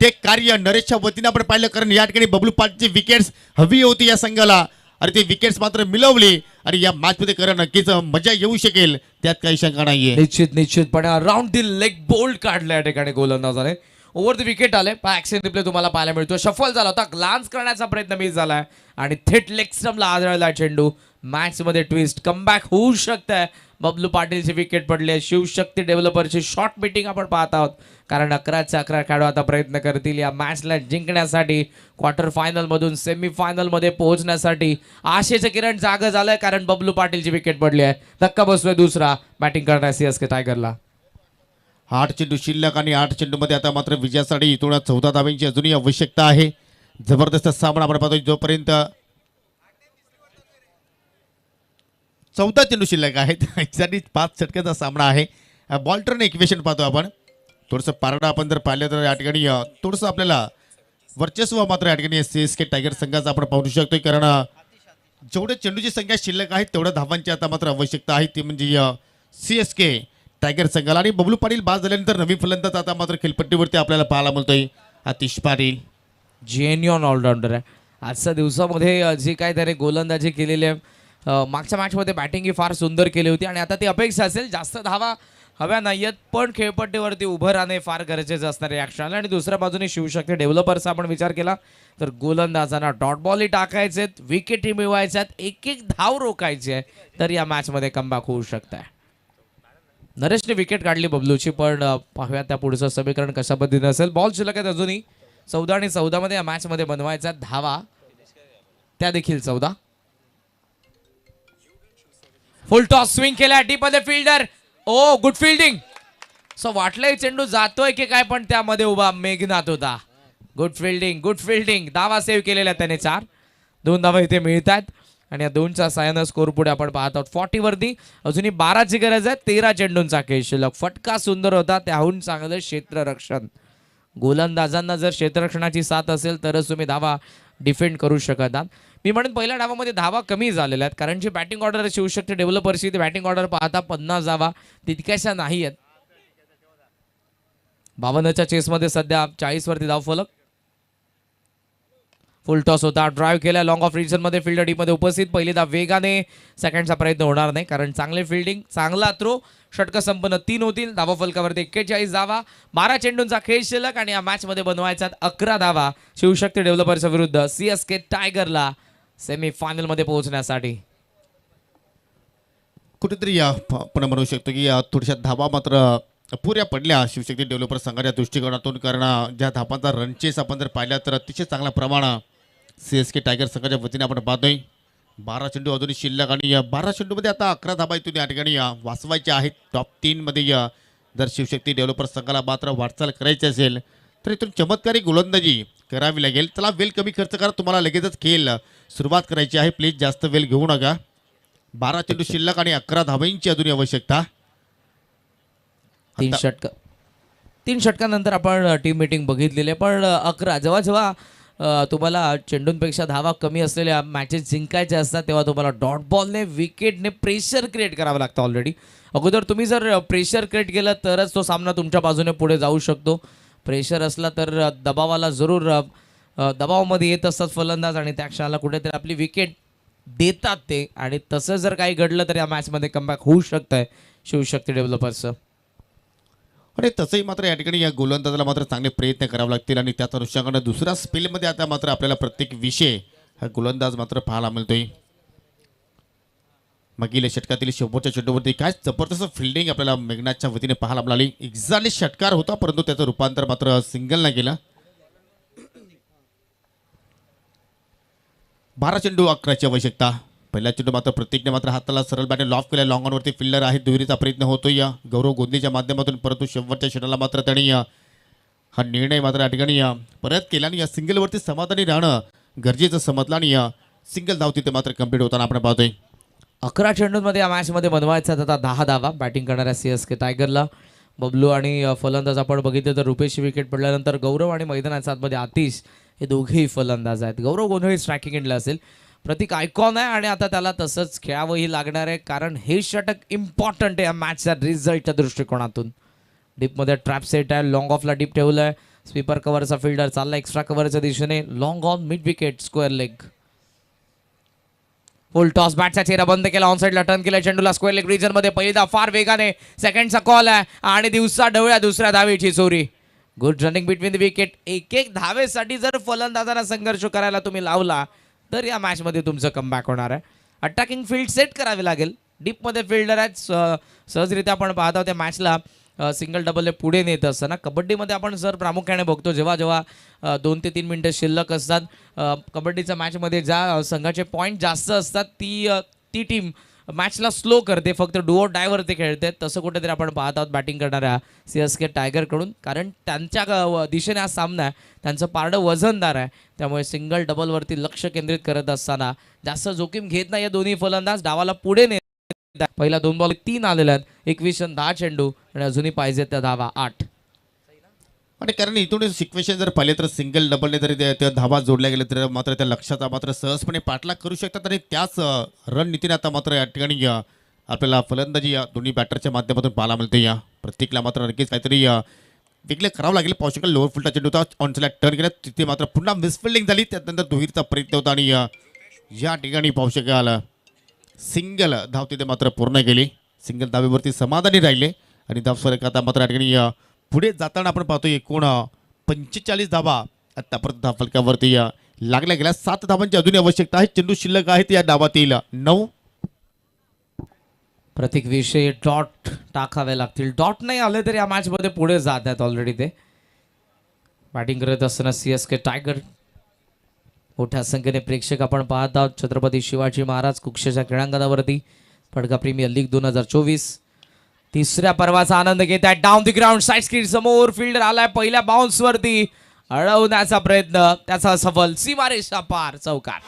ते कार्य नरेशच्या वतीने आपण पाहिलं, कारण या ठिकाणी बबलू पाटीलची विकेट्स हवी होती या संघाला आणि ते विकेट्स मात्र मिळवली आणि या मॅच मध्ये करा नक्कीच मजा येऊ शकेल, त्यात काही शंका नाहीये. निश्चितपणे अराउंड द लेग बोल्ड काढल्या या ठिकाणी गोलंदाजाने. ओव्हर द विकेट आले. ॲक्शन रिप्ले तुम्हाला पाहायला मिळतो. शफल झाला होता, ग्लान्स करण्याचा प्रयत्न मिस झालाय आणि थेट लेग स्टंपला आदळला चेंडू. मॅचमध्ये ट्विस्ट, कमबॅक होऊ शकतंय. बबलू पाटीलची विकेट पडली. शिवशक्ती डेव्हलपरची शॉर्ट मीटिंग आपण पाहत आहोत, कारण 11च्या 11 खेळाडू आता प्रयत्न करतील या मॅचला जिंकण्यासाठी, क्वार्टर फायनल मधून सेमीफायनल मध्ये पोहोचण्यासाठी. आशेचे किरण जागं झालंय, कारण बबलू पाटीलची विकेट पडली आहे. धक्का बसतोय दुसरा बॅटिंग करणाऱ्या सीएसके टायगरला. 8 चेंडू शिल्लक आणि 8 चेंडूमध्ये आता मात्र विजयासाठी इथून 14 धावांची अजूनही आवश्यकता आहे. जबरदस्त सामना आपण पाहतोय, जोपर्यंत 14 चेंडू शिल्लक आहेत. एक्झॅक्टली 5 षटकाचा सामना आहे. बॉल टर्न इक्वेशन पाहतो आपण. थोडंसं पारडा आपण जर पाहिलं तर या ठिकाणी थोडंसं आपल्याला वर्चस्व मात्र या ठिकाणी सीएसके टायगर संघाचा आपण पाहू शकतोय, कारण जेवढे चेंडूची संख्या शिल्लक आहे तेवढ्या धावांची आता मात्र आवश्यकता आहे. ती म्हणजे सीएसके टायगर संघाला. आणि बबलू पाटील बाद झाल्यानंतर नवीन फलंदाज आता मात्र खेळपट्टीवरती आपल्याला पाहायला मिळतोय. आतिश पाटील जेन्युअन ऑलराऊंडर आहे. आजच्या दिवसामध्ये जी काय त्याने गोलंदाजी केलेली आहे, मागच्या मॅचमध्ये बॅटिंग ही फार सुंदर केली होती आणि आता ती अपेक्षा असेल जास्त धावा हव्या नाहीयेत, पण खेळपट्टीवरती उभं राहणे फार गरजेचं असणार आहे ॲक्शन. आणि दुसऱ्या बाजूने शिवशक्ती डेव्हलपर्सचा आपण विचार केला तर गोलंदाजांना डॉट बॉलही टाकायचे, विकेटही मिळवायच्यात, एक एक धाव रोखायची आहे, तर या मॅचमध्ये कमबॅक होऊ शकत आहे. नरेशने विकेट काढली बबलूची, पण पाहूया त्या पुढचं समीकरण कशा पद्धतीने असेल. बॉल शिल्लक आहेत अजूनही 14 आणि 14 मध्ये या मॅचमध्ये बनवायच्या धावा, त्या देखील 14. फुल टॉस स्विंग केला डीप मध्ये फिल्डर. ओ गुड फिल्डिंग. सो वाटलंय चेंडू जातोय की काय, पण त्यामध्ये उभा मेघनाथ होता. Good fielding, good fielding. धावा सेव्ह केलेल्या त्याने 4. 2 धावा इथे मिळतात आणि या 2च्या साहाय्यानं स्कोर पुढे आपण पाहत आहोत 40 वरती. अजूनही 12ची गरज आहे. 13 चेंडूंचा खेळ शिल्लक. फटका सुंदर होता, त्याहून चांगलं क्षेत्ररक्षण. गोलंदाजांना जर क्षेत्ररक्षणाची साथ असेल तरच तुम्ही धावा डिफेंड करू शकत आहात. मी म्हणून पहिल्या डावामध्ये धावा कमी झालेल्या आहेत, कारण जी बॅटिंग ऑर्डर शिवशक्ती डेव्हलपर्सची ती बॅटिंग ऑर्डर पाहता 50 धावा तितक्याशा नाही आहेत. 52च्या चेसमध्ये सध्या 40 वरती धाव फलक. फुल टॉस होता, ड्राईव्ह केला लॉंग ऑफ रिजन मध्ये, फिल्डर डीप मध्ये उपस्थित. पहिली धाव वेगाने, सेकंडचा प्रयत्न होणार नाही, कारण चांगले फिल्डिंग, चांगला थ्रो. षटक संपन्न 3 होतील. धावा फलकावरती 41 धावा. 12 चेंडूंचा खेळ शिल्लक आणि या मॅच मध्ये बनवायचा 11 धावा शिवशक्ती डेव्हलपर्सच्या विरुद्ध सीएसके टायगरला सेमीफायनल मध्ये पोहोचण्यासाठी. कुठेतरी आपण म्हणू शकतो की थोड्याशा धावा मात्र पुऱ्या पडल्या शिवशक्ती डेव्हलपर संघाच्या दृष्टिकोनातून, कारण ज्या धावांचा रन चेस आपण जर पाहिला तर अतिशय चांगला प्रमाण सीएसके टायगर संघाच्या वतीने आपण पाहतोय. 12 चेंडू अजूनही शिल्लक आणि 12 चेंडूमध्ये आता 11 धावा इथून या ठिकाणी वाचवायच्या आहेत. टॉप 3 मध्ये जर शिवशक्ती डेव्हलपर संघाला मात्र वाटचाल करायची असेल तर इथून चमत्कारी गोलंदाजी करावी लागेल. चला वेळ कमी खर्च करा, तुम्हाला लगेचच खेळ सुरुवात करायची आहे. प्लीज जास्त वेळ घेऊ नका. 12 चेंडू शिल्लक आणि 11 धावांची अजूनही आवश्यकता. 3 षटकानंतर आपण टीम मीटिंग बघितलेली आहे, पण 11 जेव्हा तुम्हाला चेंडूंपेक्षा धावा कमी असलेल्या मॅचेस जिंकायचे असतात तेव्हा तुम्हाला डॉट बॉलने, विकेटने प्रेशर क्रिएट करावं लागतं. ऑलरेडी अगोदर तुम्ही जर प्रेशर क्रिएट केलं तरच तो सामना तुमच्या बाजूने पुढे जाऊ शकतो. प्रेशर असला तर दबावाला जरूर दबावामध्ये येत असतात फलंदाज आणि त्या क्षणाला कुठेतरी आपली विकेट देतात ते, आणि तसं जर काही घडलं तर या मॅचमध्ये कमबॅक होऊ शकतं आहे शिवशक्ती डेव्हलपर्सचं. आणि तसंही मात्र या ठिकाणी या गोलंदाजाला मात्र चांगले प्रयत्न करावे लागतील आणि त्याच अनुषंगाने दुसऱ्या स्पेलमध्ये आता मात्र आपल्याला प्रत्येक विषय हा गोलंदाज मात्र पाहायला मिळतोय. मागील षटकातील शेवटच्या चेंडूवरती काय जबरदस्त फिल्डिंग आपल्याला मेघनाथच्या वतीने पाहायला मिळाली. एक्झॅक्टली षटकार होता, परंतु त्याचं रूपांतर मात्र सिंगल नाही केलं. 12 चेंडू 11ची आवश्यकता. पहिला चेंडू मात्र प्रत्येकने मात्र हाताला सरळ बॅटने लॉफ केला. लॉंग ऑनवरती फिल्डर आहे, दुहेरीचा प्रयत्न होतोय या गौरव गोंदीच्या माध्यमातून, परंतु शेवटच्या षटकाला मात्र त्यांनी हा निर्णय मात्र या ठिकाणी परत केला आणि या सिंगलवरती समाधानी राहणं गरजेचं समजलं आणि सिंगल धाव तिथे मात्र कंप्लीट होताना आपण पाहतोय. 11 चेंडूंमध्ये या मॅचमध्ये बनवायचा आता 10 धावा बॅटिंग करणाऱ्या सीएसके टायगरला. बबलू आणि फलंदाज आपण बघितलं तर रुपेशची विकेट पडल्यानंतर गौरव आणि मैदानाच्या आतमध्ये आतिश हे दोघेही फलंदाज आहेत. गौरव गोंधळी स्ट्रायकिंग एंडला असेल. प्रतीक आयकॉन आहे आणि आता त्याला तसंच खेळावंही लागणार आहे, कारण हे षटक इम्पॉर्टंट आहे या मॅचच्या रिझल्टच्या दृष्टिकोनातून. डीपमध्ये ट्रॅप सेट आहे, लॉंग ऑफला डीप ठेवलं आहे. स्वीपर कव्हरचा फिल्डर चालला एक्स्ट्रा कव्हरच्या दिशेने. Long on mid wicket square leg. Full toss बॅटचा चेहरा बंद केला, ऑन साईडला टर्न केला चेंडूला स्क्वेअर लेग रिजन मध्ये. पहिली धाव फार वेगाने, सेकंडचा कॉल आहे आणि दिवसा ढवळ्या दुसऱ्या धावेची चोरी. Good running between the wicket. एक एक धावेसाठी जर फलंदाजांना संघर्ष करायला तुम्ही लावला तर या मॅचमध्ये तुमचं कमबॅक होणार आहे. अटॅकिंग फील्ड सेट करावी लागेल. डीपमध्ये फिल्डर आहेत. सहजरित्या आपण पाहतो त्या मॅचला सिंगल डबलने पुढे नेत असताना. कबड्डीमध्ये आपण सर प्रामुख्याने बघतो जेव्हा जेव्हा 2 ते 3 मिनिटं शिल्लक असतात कबड्डीच्या मॅचमध्ये ज्या संघाचे पॉईंट जास्त असतात ती टीम मॅचला स्लो करते. फक्त डुओ डायवरती खेळते. तसं कुठेतरी आपण पाहत आहोत बॅटिंग करणाऱ्या CSK टायगरकडून. कारण त्यांच्या दिशेने हा सामना आहे. त्यांचं पारडं वजनदार आहे. त्यामुळे सिंगल डबलवरती लक्ष केंद्रित करत असताना जास्त जोखीम घेत नाही या दोन्ही फलंदाज. डावाला पुढे नेत. पहिला 2 बॉल 3 आलेल्या आहेत. 21 रन 10 चेंडू आणि अजूनही पाहिजे त्या धावा 8. आणि कारण इथून सिक्वेशन जर पाहिले तर सिंगल डबलने जरी त्या धावा जोडल्या गेल्या तर मात्र त्या लक्षाचा मात्र सहजपणे पाठलाग करू शकतात. आणि त्याच रणनीतीने आता मात्र या ठिकाणी आपल्याला फलंदाजी या दोन्ही बॅटरच्या माध्यमातून पाहायला मिळते. या प्रत्येकला मात्र नक्कीच काहीतरी वेगळे करावं लागेल. पाहू शकाल लोअर फुलटा चेंडू होता. ऑनसाईडला टर्न केला तिथे मात्र पुन्हा मिसफिल्डिंग झाली. त्यानंतर दुहेरीचा प्रयत्न होता आणि या ठिकाणी पाहू शकाल सिंगल धाव तिथे मात्र पूर्ण केली. सिंगल धावेवरती समाधानी राहिले आणि धाव फरक आता मात्र या ठिकाणी पुढे जाताना आपण पाहतो एकूण 45 धावा आतापर्यंत धाव फलकावरती लागल्या गेल्या. 7 धावांची अजूनही आवश्यकता आहे. चेंडू शिल्लक आहेत या डावातील 9. प्रत्येक विषयी डॉट टाकावे लागतील. डॉट नाही आले तर या मॅचमध्ये पुढे जात आहेत ऑलरेडी ते. बॅटिंग करत असताना CSK टायगर. मोठ्या संख्येने प्रेक्षक आपण पाहत आहोत छत्रपती शिवाजी महाराज कुक्षेच्या क्रीडांगणावरती. फडका प्रीमियर लीग 2024 तिसऱ्या पर्वाचा आनंद घेत आहे. Down the ground side screen समोर फिल्डर आलाय. पहिल्या बाउन्स वरती अडवण्याचा प्रयत्न त्याचा सफल. सीमारेषा पार चौकार.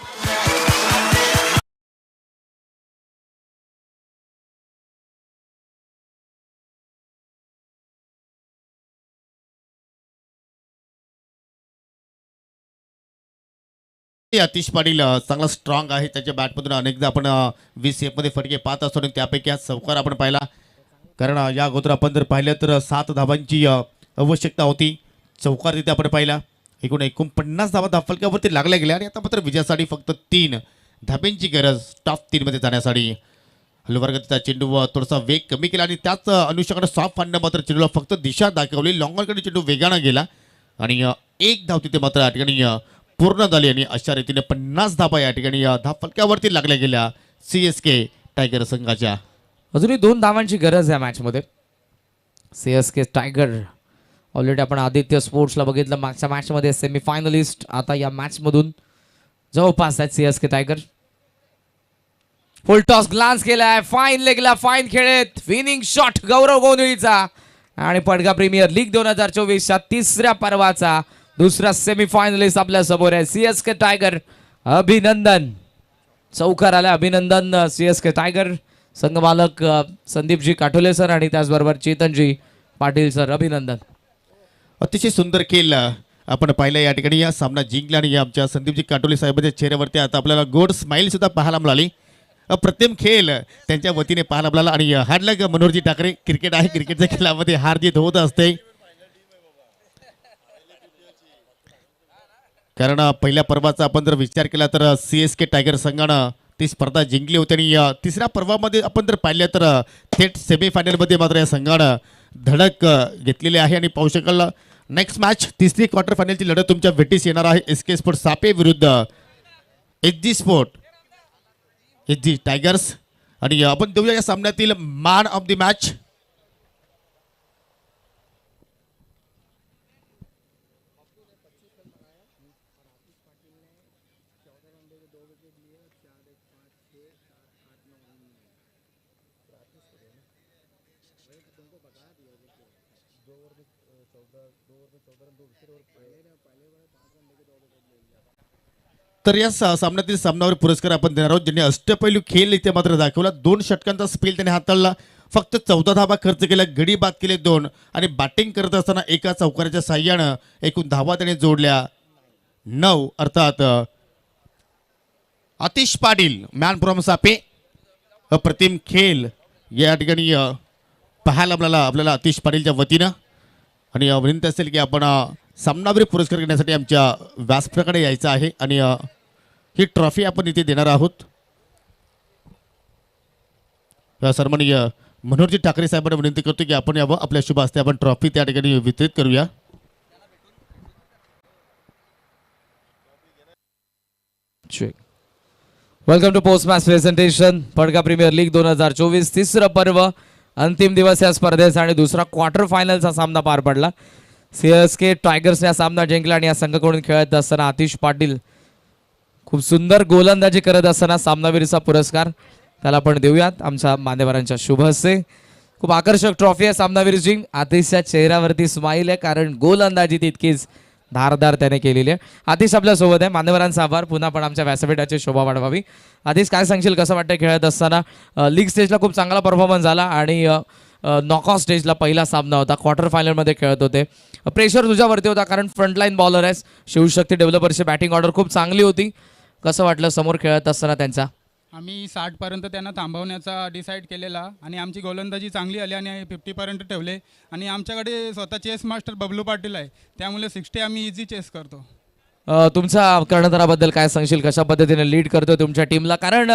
आतिश पाटील चांगला स्ट्रॉंग आहे. त्याच्या बॅटमधून अनेकदा आपण 20 मध्ये फटके पाहत असतो आणि त्यापैकी हा चौकार आपण पाहिला. कारण या अगोदर आपण जर पाहिलं तर 7 धावांची आवश्यकता होती. चौकार तिथे आपण पाहिला. एकूण 49 धावा धावफलकावरती लागल्या गेल्या आणि आता मात्र विजयासाठी फक्त 3 धाब्यांची गरज टॉप 3 मध्ये जाण्यासाठी. हलवर्गाचा चेंडू थोडासा वेग कमी केला आणि त्याच अनुषंगाने सॉफ्ट फांडनं मात्र चेंडूला फक्त दिशा दाखवली. लॉंगॉनकडे चेंडू वेगानं गेला आणि 1 धाव तिथे मात्र या ठिकाणी पूर्ण झाली आणि अशा रीतीने 50 धावा या ठिकाणी धाव फलकावरती लागल्या गेल्या CSK टायगर संघाच्या. अजूनही 2 धावांची गरज आहे मॅचमध्ये. CSK टायगर ऑलरेडी आपण आदित्य स्पोर्ट्सला बघितलं मागच्या मॅचमध्ये सेमीफायनलिस्ट. आता या मॅचमधून जवळपास आहेत CSK tiger. Full toss glance केलाय. फाईन लेगला फाईन खेळत विनिंग शॉट गौरव गोंधळीचा. आणि पडगा प्रीमियर लीग 2024च्या तिसऱ्या पर्वाचा दुसरा सेमीफायनलिस्ट आपल्या समोर आहे CSK टायगर. अभिनंदन. चौकार आला. अभिनंदन CSK टायगर. संघमालक संदीपजी काठोले सर आणि त्याचबरोबर चेतनजी पाटील सर. अभिनंदन. अतिशय सुंदर खेळ आपण पाहिलं या ठिकाणी. या सामना जिंकला आणि आमच्या संदीपजी काटोले साहेबांच्या चेहऱ्यावरती आता आपल्याला गोड स्माईल सुद्धा पाहायला मिळाली. अप्रतिम खेळ त्यांच्या वतीने पाहायला मिळाला आणि हार्डलक मनोहरजी ठाकरे. क्रिकेट आहे. क्रिकेटच्या खेळामध्ये हार जीत होत असते. कारण पहिल्या पर्वाचा आपण जर विचार केला तर CSK टायगर संघानं ती स्पर्धा जिंकली होती आणि तिसऱ्या पर्वामध्ये आपण जर पाहिलं तर थेट सेमीफायनलमध्ये मात्र या संघानं धडक घेतलेली आहे. आणि पाहू शकाल नेक्स्ट मॅच तिसरी क्वार्टर फायनलची लढत तुमच्या भेटीस येणार आहे SK स्पोर्ट सापे विरुद्ध HG स्पोर्ट HG टायगर्स. आणि आपण देऊया या सामन्यातील मॅन ऑफ द मॅच. तर या सामन्यातील सामन्यावर पुरस्कार आपण देणार आहोत ज्यांनी अष्टपैलू खेळ इथे मात्र दाखवला. 2 षटकांचा स्पेल त्याने हाताळला. फक्त 14 धावा खर्च केला. गडी बाद केले 2 आणि बॅटिंग करत असताना एका चौकाराच्या साह्यानं एकूण धावा त्याने जोडल्या 9. अर्थात आतिश पाटील मॅन फ्रॉम सापे. अप्रतिम खेळ या ठिकाणी पाहायला मिळाला आपल्याला आतिश पाटीलच्या वतीनं. आणि विनंती असेल की आपण सामनावीर पुरस्कार घेण्यासाठी आमच्या व्यासपीठाकडे यायचं आहे आणि ही ट्रॉफी आपण इथे देणार आहोत. सन्माननीय मनोहरजी ठाकरे साहेबांना विनंती करतो की आपण यावं. आपल्या शुभ हस्ते आपण ट्रॉफी त्या ठिकाणी वितरित करूया. Check. Welcome to post match presentation. Padga premier league 2024 तिसरं पर्व, अंतिम दिवस या स्पर्धेचा आणि दुसरा क्वार्टर फायनलचा सामना पार पडला. CSK टायगर्सने हा सामना जिंकला आणि या संघाकडून खेळत असताना आतिश पाटील खूप सुंदर गोलंदाजी करत असताना सामनावीरचा पुरस्कार त्याला आपण देऊयात आमच्या मान्यवरांच्या शुभ हस्ते. खूप आकर्षक ट्रॉफी आहे सामनावीरची. आतिशच्या चेहऱ्यावरती स्माईल आहे कारण गोलंदाजी तितकीच धारदार त्याने केलेली आहे. आतिश आपल्यासोबत आहे. मान्यवरांचा आभार. पुन्हा पण आमच्या व्यासपीठाची शोभा वाढवावी. आतिश, काय सांगशील, कसं वाटतं खेळत असताना? लीग स्टेजला खूप चांगला परफॉर्मन्स झाला आणि नॉकआउट स्टेजला पहिला सामना होता, क्वार्टर फायनलमध्ये खेळत होते. प्रेशर तुझ्यावरती होता कारण फ्रंटलाईन बॉलर आहेस. शिवशक्ती डेव्हलपर्सची बॅटिंग ऑर्डर खूप चांगली होती. कसं वाटलं समोर खेळत असताना त्यांचा? आम्ही 60पर्यंत त्यांना थांबवण्याचा डिसाईड केलेला आणि आमची गोलंदाजी चांगली आली आणि 50पर्यंत ठेवले आणि आमच्याकडे स्वतः चेस मास्टर बबलू पाटील आहे, त्यामुळे 60 आम्ही इझी चेस करतो. तुमच्या कर्णधाराबद्दल काय सांगशील? कशा पद्धतीने लीड करतो तुमच्या टीमला? कारण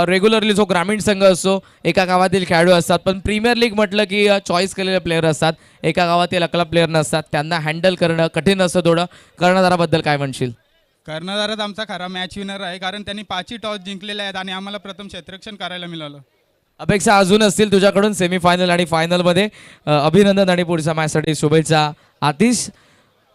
रेग्युलरली जो ग्रामीण संघ असतो एका गावातील खेळाडू असतात, पण प्रीमियर लीग म्हटलं की चॉईस केलेले प्लेयर असतात, एका गावातील अकला प्लेयर नसतात, त्यांना हँडल करणं कठीण असतं थोडं. कर्णधाराबद्दल काय म्हणशील? कर्णधारच आमचा खरा मॅच विनर आहे कारण त्यांनी 5ही टॉस जिंकलेले आहेत आणि आम्हाला प्रथम क्षेत्ररक्षण करायला मिळालं. अपेक्षा अजून असतील तुझ्याकडून सेमीफायनल आणि फायनलमध्ये. अभिनंदन आणि पुढच्या मॅचसाठी शुभेच्छा आतिश.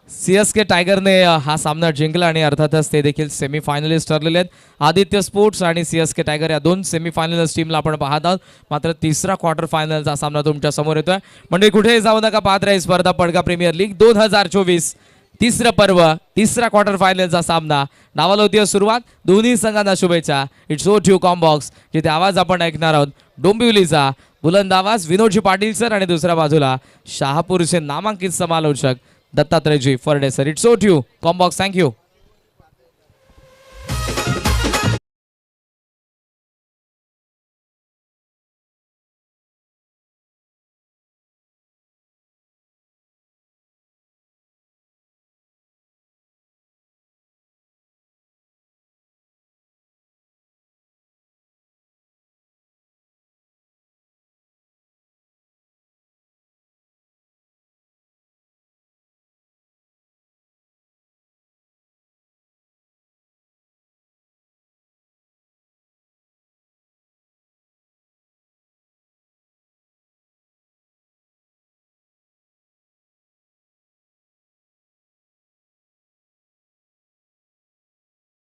CSK टायगरने हा सामना जिंकला आणि अर्थातच ते देखील सेमीफायनलिस्ट ठरलेले आहेत. आदित्य स्पोर्ट्स आणि CSK टायगर या दोन सेमीफायनलिस्ट टीमला आपण पाहत आहोत. मात्र तिसरा क्वार्टर फायनलचा सामना तुमच्या समोर येतोय. म्हणजे कुठेही जाऊ नका, पाहत राहा स्पर्धा पडगा प्रीमियर लीग 2024 तिसरं पर्व, तिसरा क्वार्टर फायनलचा सामना. नावाला होती सुरुवात. दोन्ही संघांना शुभेच्छा. इट्स ओ ट्यू कॉम्बॉक्स, जिथे आवाज आपण ऐकणार आहोत डोंबिवलीचा बुलंद आवाज विनोदजी पाटील सर आणि दुसऱ्या बाजूला शहापूरचे नामांकित समालोचक दत्तात्रयजी फर्डे सर. इट्स ओ ट्यू कॉम्बॉक्स. थँक्यू.